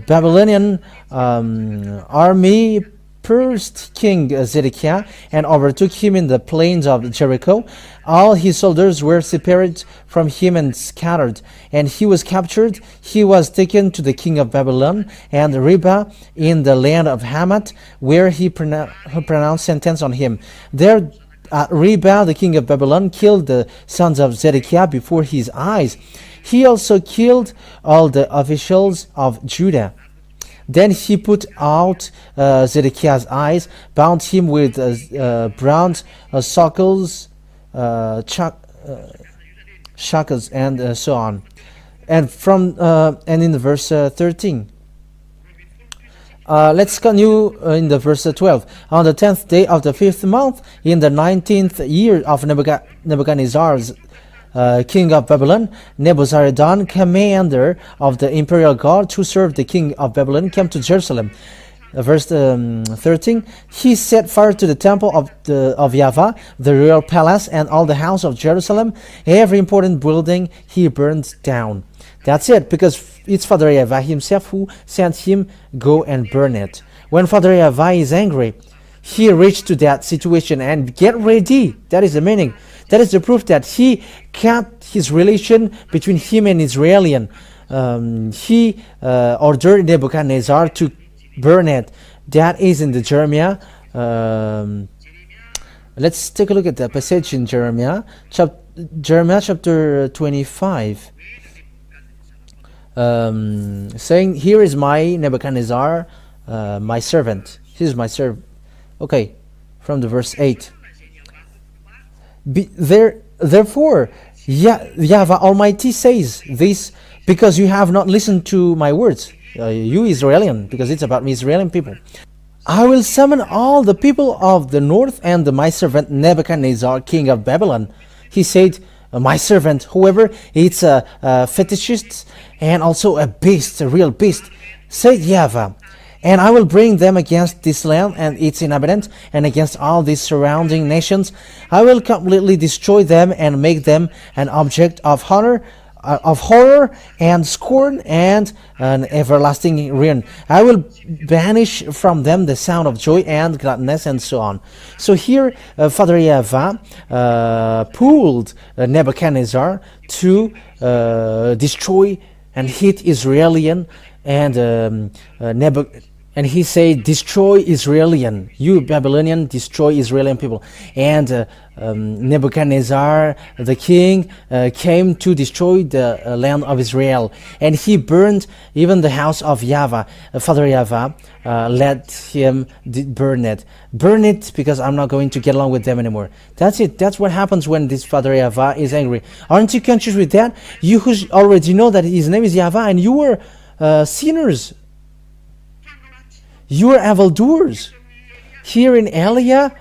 Babylonian army pursued King Zedekiah and overtook him in the plains of Jericho. All his soldiers were separated from him and scattered, and he was captured. He was taken to the king of Babylon and Ribah in the land of Hamath, where he pronounced sentence on him. There at Ribah, the king of Babylon killed the sons of Zedekiah before his eyes. He also killed all the officials of Judah. Then he put out Zedekiah's eyes, bound him with bronze shackles, and so on. And in the verse 13. Let's continue in the verse 12. On the 10th day of the 5th month, in the 19th year of Nebuchadnezzar's king of Babylon, Nebuzaradan, commander of the imperial guard who served the king of Babylon, came to Jerusalem. Verse 13. He set fire to the temple of YAHVAH, the royal palace, and all the house of Jerusalem. Every important building he burned down. That's it, because it's Father YAHVAH himself who sent him go and burn it. When Father YAHVAH is angry, he reached to that situation and get ready. That is the meaning. That is the proof that he cut his relation between him and Israelian. He ordered Nebuchadnezzar to burn it. That is in the Jeremiah. Let's take a look at the passage in Jeremiah. Jeremiah chapter 25. Saying, here is my Nebuchadnezzar, my servant. This is my servant. Okay, from the verse 8. Therefore, YAHVAH Almighty says this, because you have not listened to my words, you Israelian, because it's about me, Israelian people. I will summon all the people of the north and my servant Nebuchadnezzar, king of Babylon. He said, my servant, whoever, it's a fetishist and also a beast, a real beast, said YAHVAH. And I will bring them against this land and its inhabitants, and against all these surrounding nations. I will completely destroy them and make them an object of horror and scorn and an everlasting ruin. I will banish from them the sound of joy and gladness, and so on. So here, Father YAHVAH pulled Nebuchadnezzar to destroy and hit Israelian, and he said, destroy Israelian, you Babylonian, destroy Israelian people. And Nebuchadnezzar, the king, came to destroy the land of Israel. And he burned even the house of YAHVAH. Father YAHVAH let him burn it. Burn it, because I'm not going to get along with them anymore. That's it. That's what happens when this Father YAHVAH is angry. Aren't you conscious with that? You who already know that his name is YAHVAH, and you were sinners. You are evildoers. Here in Eliah,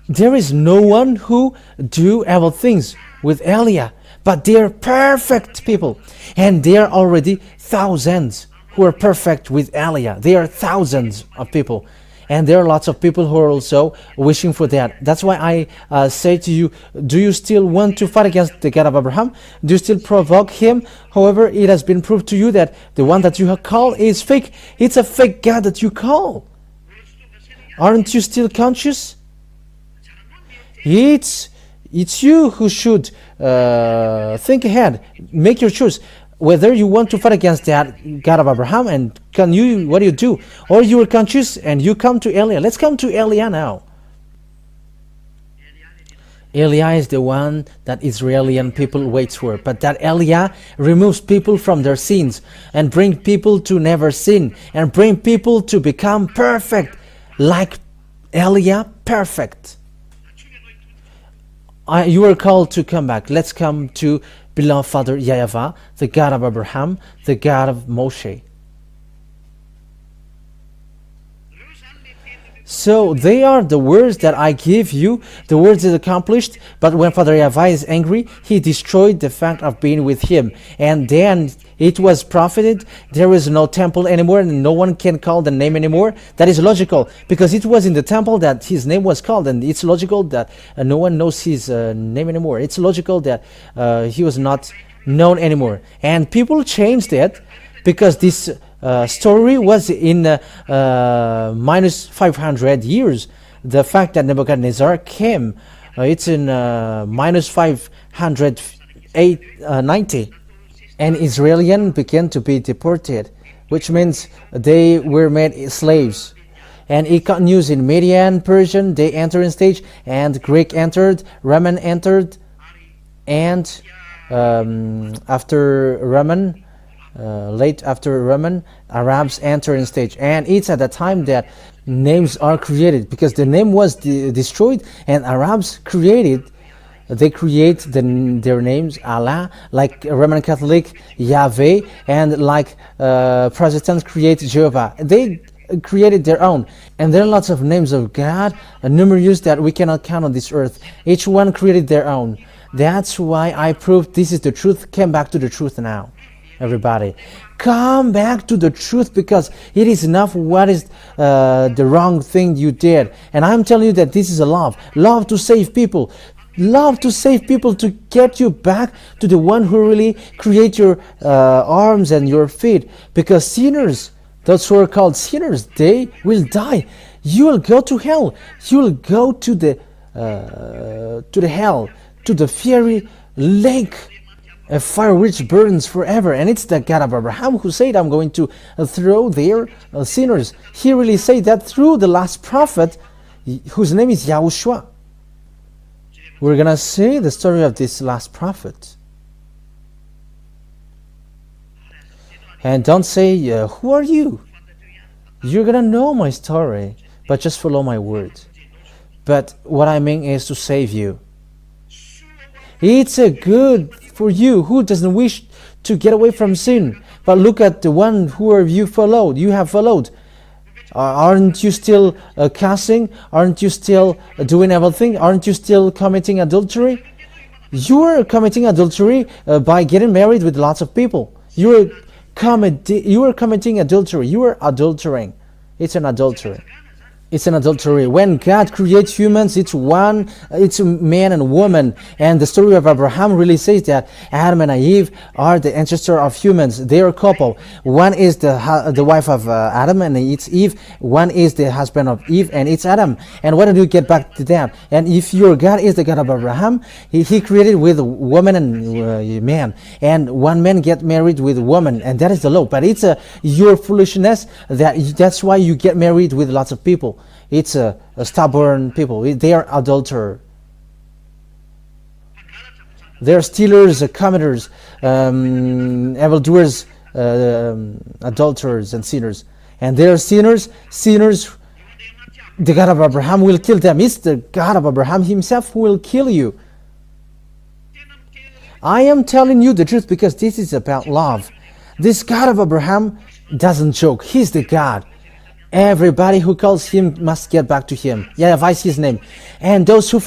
there is no one who do evil things with Eliah, but they are perfect people, and there are already thousands who are perfect with Eliah. There are thousands of people, and there are lots of people who are also wishing for that. That's why I say to you, do you still want to fight against the God of Abraham? Do you still provoke him? However, it has been proved to you that the one that you have called is fake. It's a fake God that you call. Aren't you still conscious? It's you who should think ahead. Make your choice. Whether you want to fight against that God of Abraham, and what do you do? Or you are conscious and you come to Eliah. Let's come to Eliah now. Eliah is the one that Israeli people wait for. But that Eliah removes people from their sins and bring people to never sin and bring people to become perfect, like Eliah, perfect. You are called to come back. Let's come to beloved Father YAHVAH, the God of Abraham, the God of Moshe. So they are the words that I give you. The words is accomplished, but when Father YAHVAH is angry, he destroyed the fact of being with him. And then it was profited. There is no temple anymore, and no one can call the name anymore. That is logical, because it was in the temple that his name was called, and it's logical that no one knows his name anymore. It's logical that he was not known anymore. And people changed it because this story was in minus 500 years. The fact that Nebuchadnezzar came, it's in minus 590, and Israelians began to be deported, which means they were made slaves. And it continues in Median, Persian, they entered in stage, and Greek entered, Roman entered, and after Roman, late after Roman, Arabs enter in stage. And it's at the time that names are created, because the name was destroyed, and Arabs created, they create their names, Allah, like Roman Catholic, Yahveh, and like Protestants create Jehovah. They created their own, and there are lots of names of God, numerous that we cannot count on this earth. Each one created their own. That's why I proved this is the truth. Come back to the truth now. Everybody, come back to the truth, because it is enough what is the wrong thing you did. And I'm telling you that this is a love to save people, to get you back to the one who really create your arms and your feet. Because sinners, those who are called sinners, they will die. You will go to hell. You will go to the hell, to the fiery lake, a fire which burns forever. And it's the God of Abraham who said, I'm going to throw their sinners. He really said that through the last prophet, whose name is YAHOSHUAH. We're going to see the story of this last prophet. And don't say, who are you? You're going to know my story, but just follow my words. But what I mean is to save you. It's a good for you who doesn't wish to get away from sin. But look at the one who you followed. You have followed. Aren't you still cussing? Aren't you still doing everything? Aren't you still committing adultery? You are committing adultery by getting married with lots of people. You are committing adultery. You are adultering. It's an adultery. It's an adultery. When God creates humans, it's man and woman. And the story of Abraham really says that Adam and Eve are the ancestor of humans. They are a couple. One is the wife of Adam, and it's Eve. One is the husband of Eve, and it's Adam. And why don't you get back to that? And if your God is the God of Abraham, he created with woman and man. And one man get married with woman, and that is the law. But it's your foolishness that's why you get married with lots of people. It's a stubborn people. They are adulterers. They are stealers, committers, evildoers, adulterers, and sinners. And they are sinners. The God of Abraham will kill them. It's the God of Abraham himself who will kill you. I am telling you the truth because this is about love. This God of Abraham doesn't joke. He's the God. Everybody who calls him must get back to him. YAHVAH is his name. And those who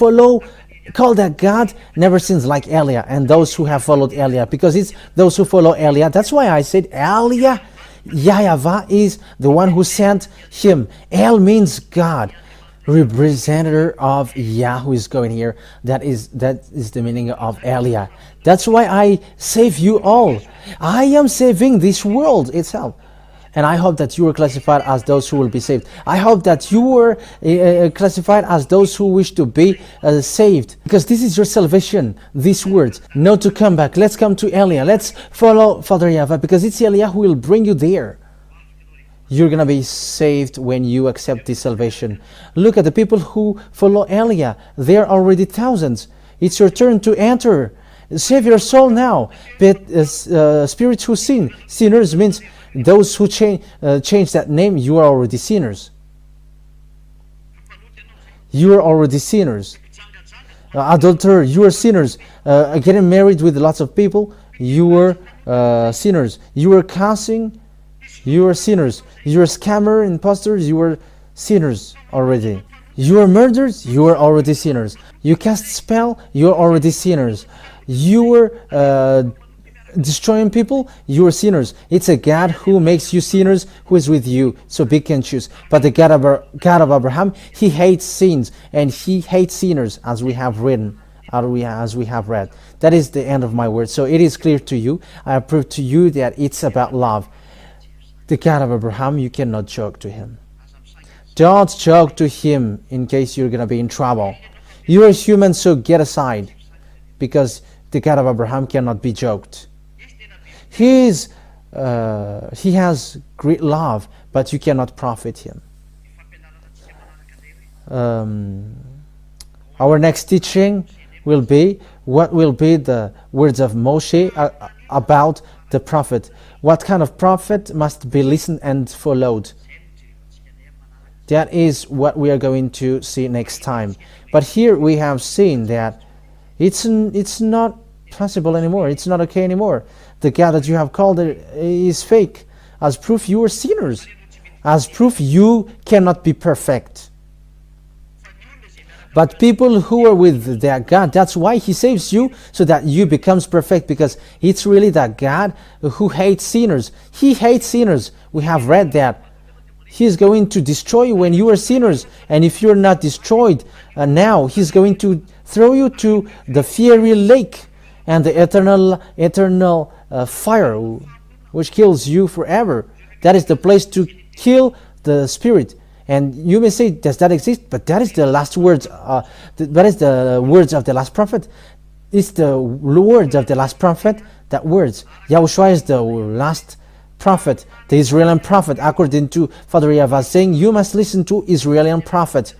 call that God never sins like Eliah. And those who have followed Eliah, because it's those who follow Eliah. That's why I said YAHVAH is the one who sent him. El means God, representative of Yah, who is going here. That is the meaning of Eliah. That's why I save you all. I am saving this world itself. And I hope that you are classified as those who will be saved. I hope that you were classified as those who wish to be saved. Because this is your salvation, these words. Not to come back. Let's come to Eliah. Let's follow Father YAHVAH, because it's Eliah who will bring you there. You're going to be saved when you accept this salvation. Look at the people who follow Eliah. They are already thousands. It's your turn to enter. Save your soul now. But spirits who sin. Sinners means those who change that name. You are already sinners. You are already sinners. adulterer, you are sinners. Getting married with lots of people, you were sinners. You were cussing, you were sinners. You were scammer, imposters, you were sinners already. You are murderers, you are already sinners. You cast spell, you are already sinners. You were destroying people, you are sinners. It's a God who makes you sinners who is with you, so be conscious. But the God of Abraham, he hates sins and he hates sinners, as we have written, as we have read. That is the end of my word. So it is clear to you. I have proved to you that it's about love. The God of Abraham, you cannot joke to him. Don't joke to him in case you're going to be in trouble. You are human, so get aside, because the God of Abraham cannot be joked. He has great love, but you cannot profit him. Our next teaching will be what will be the words of Moshe about the prophet. What kind of prophet must be listened and followed? That is what we are going to see next time. But here we have seen that it's not possible anymore. It's not okay anymore. The God that you have called is fake. As proof, you are sinners. As proof, you cannot be perfect. But people who are with that God, that's why he saves you, so that you becomes perfect, because it's really that God who hates sinners. He hates sinners. We have read that. He is going to destroy you when you are sinners. And if you're not destroyed now, he's going to throw you to the fiery lake and the eternal fire, which kills you forever. That is the place to kill the spirit. And you may say, does that exist? But that is the last words. That is the words of the last prophet. It's the words of the last prophet. That words. YAHOSHUAH is the last prophet, the Israeli prophet, according to Father YAHVAH, saying you must listen to Israeli prophet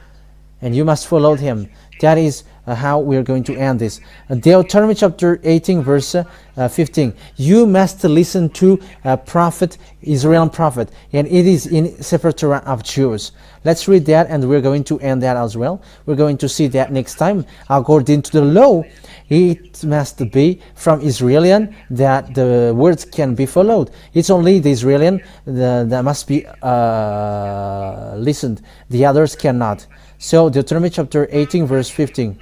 and you must follow him. That is how we are going to end this. Deuteronomy chapter 18 verse 15. You must listen to a prophet, Israeli prophet, and it is in Sefer Torah of Jews. Let's read that and we're going to end that as well. We're going to see that next time. According to the law, it must be from Israeli that the words can be followed. It's only the Israeli that must be listened. The others cannot. So Deuteronomy chapter 18 verse 15.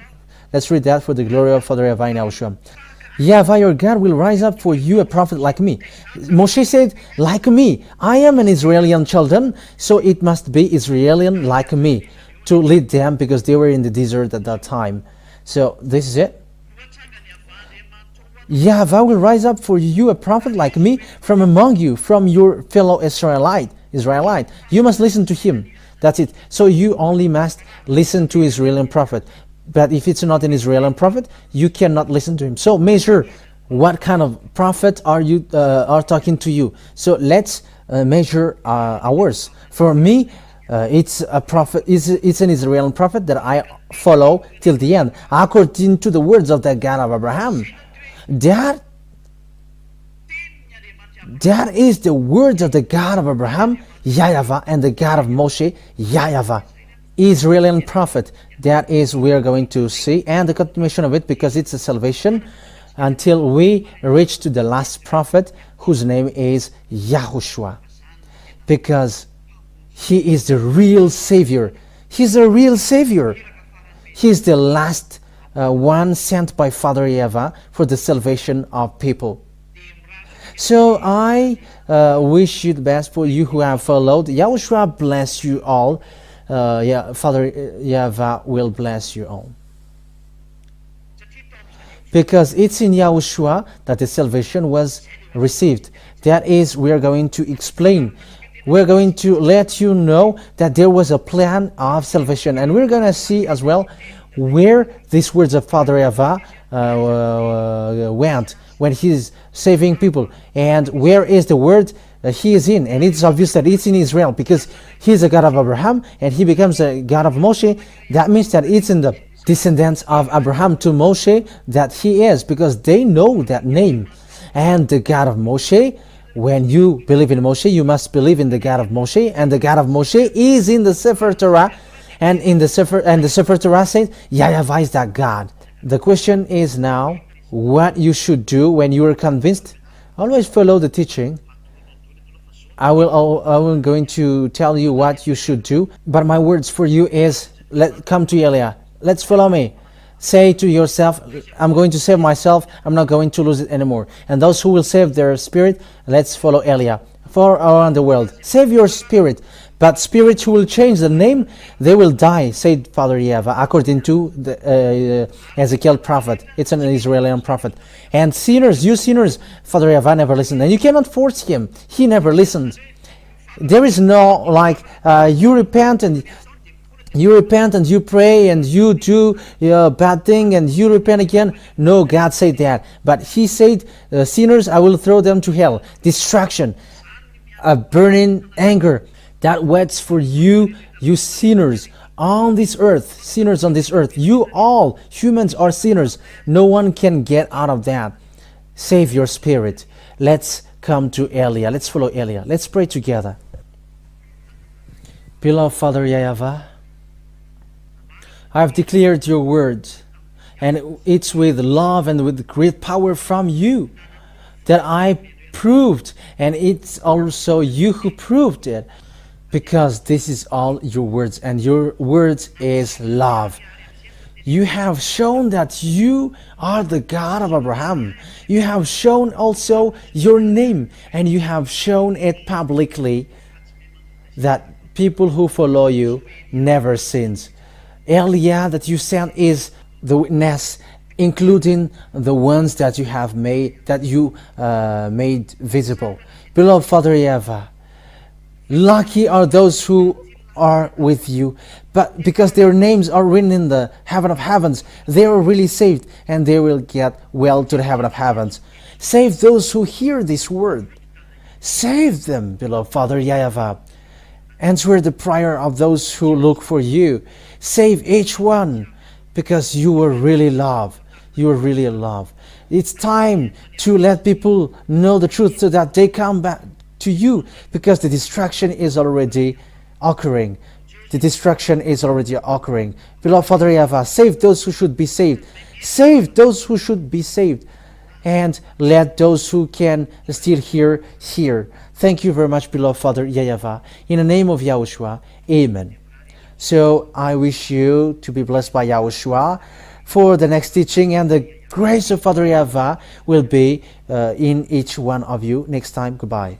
Let's read that for the glory of Father YAHVAH and YAHOSHUAH. YAHVAH your God will rise up for you a prophet like me. Moshe said, like me. I am an Israeli children, so it must be Israeli like me to lead them, because they were in the desert at that time. So this is it. YAHVAH will rise up for you a prophet like me from among you, from your fellow Israelite. You must listen to him. That's it. So you only must listen to Israeli prophet. But if it's not an Israeli prophet, you cannot listen to him. So measure what kind of prophet are talking to you. So let's measure ours. For me, it's a prophet. It's an Israeli prophet that I follow till the end, according to the words of the God of Abraham. That is the words of the God of Abraham, YAHVAH, and the God of Moshe, YAH YAHVAH. Israeli prophet. That is we are going to see, and the continuation of it, because it's a salvation until we reach to the last prophet, whose name is YAHOSHUAH, because he is the real savior. He's a real savior. He's the last one sent by Father YAHVAH for the salvation of people. So I wish you the best for you who have followed. YAHOSHUAH bless you all. Father YAHVAH will bless you all, because it's in YAHOSHUAH that the salvation was received. That is, we are going to explain. We're going to let you know that there was a plan of salvation, and we're going to see as well where these words of Father YAHVAH went when he's saving people, and where is the word he is in. And it's obvious that it's in Israel, because he's a God of Abraham and he becomes a God of Moshe. That means that it's in the descendants of Abraham to Moshe that he is, because they know that name. And the God of Moshe, when you believe in Moshe, you must believe in the God of Moshe, and the God of Moshe is in the Sefer Torah, and in the Sefer Torah says YAH YAHVAH is that God. The question is now what you should do when you are convinced. Always follow the teaching. I will going to tell you what you should do, but my words for you is, come to Eliah. Let's follow me. Say to yourself, I'm going to save myself. I'm not going to lose it anymore. And those who will save their spirit, let's follow Eliah. For around the world, save your spirit. But spirits who will change the name, they will die, said Father YAHVAH, according to the Ezekiel prophet. It's an Israeli prophet. And sinners, you sinners, Father YAHVAH never listened. And you cannot force him. He never listened. There is no, like, you repent and you pray and you do a bad thing and you repent again. No, God said that. But he said, sinners, I will throw them to hell. Destruction, a burning anger that waits for you, you sinners on this earth. Sinners on this earth. You all, humans are sinners. No one can get out of that. Save your spirit. Let's come to Eliah. Let's follow Eliah. Let's pray together. Beloved Father YAHVAH, I have declared your word, and it's with love and with great power from you that I proved, and it's also you who proved it, because this is all your words, and your words is love. You have shown that you are the God of Abraham. You have shown also your name, and you have shown it publicly that people who follow you never sins. Eliah that you sent is the witness, including the ones that you have made, that you made visible. Beloved Father YAHVAH, lucky are those who are with you, but because their names are written in the heaven of heavens, they are really saved, and they will get well to the heaven of heavens. Save those who hear this word. Save them, beloved Father YAHVAH. Answer the prayer of those who look for you. Save each one, because you are really love. You are really love. It's time to let people know the truth so that they come back to you, because the destruction is already occurring. The destruction is already occurring. Beloved Father YAHVAH, save those who should be saved. Save those who should be saved. And let those who can still hear. Thank you very much, beloved Father YAHVAH. In the name of Yahushua, amen. So I wish you to be blessed by Yahushua for the next teaching, and the grace of Father YAHVAH will be in each one of you next time. Goodbye.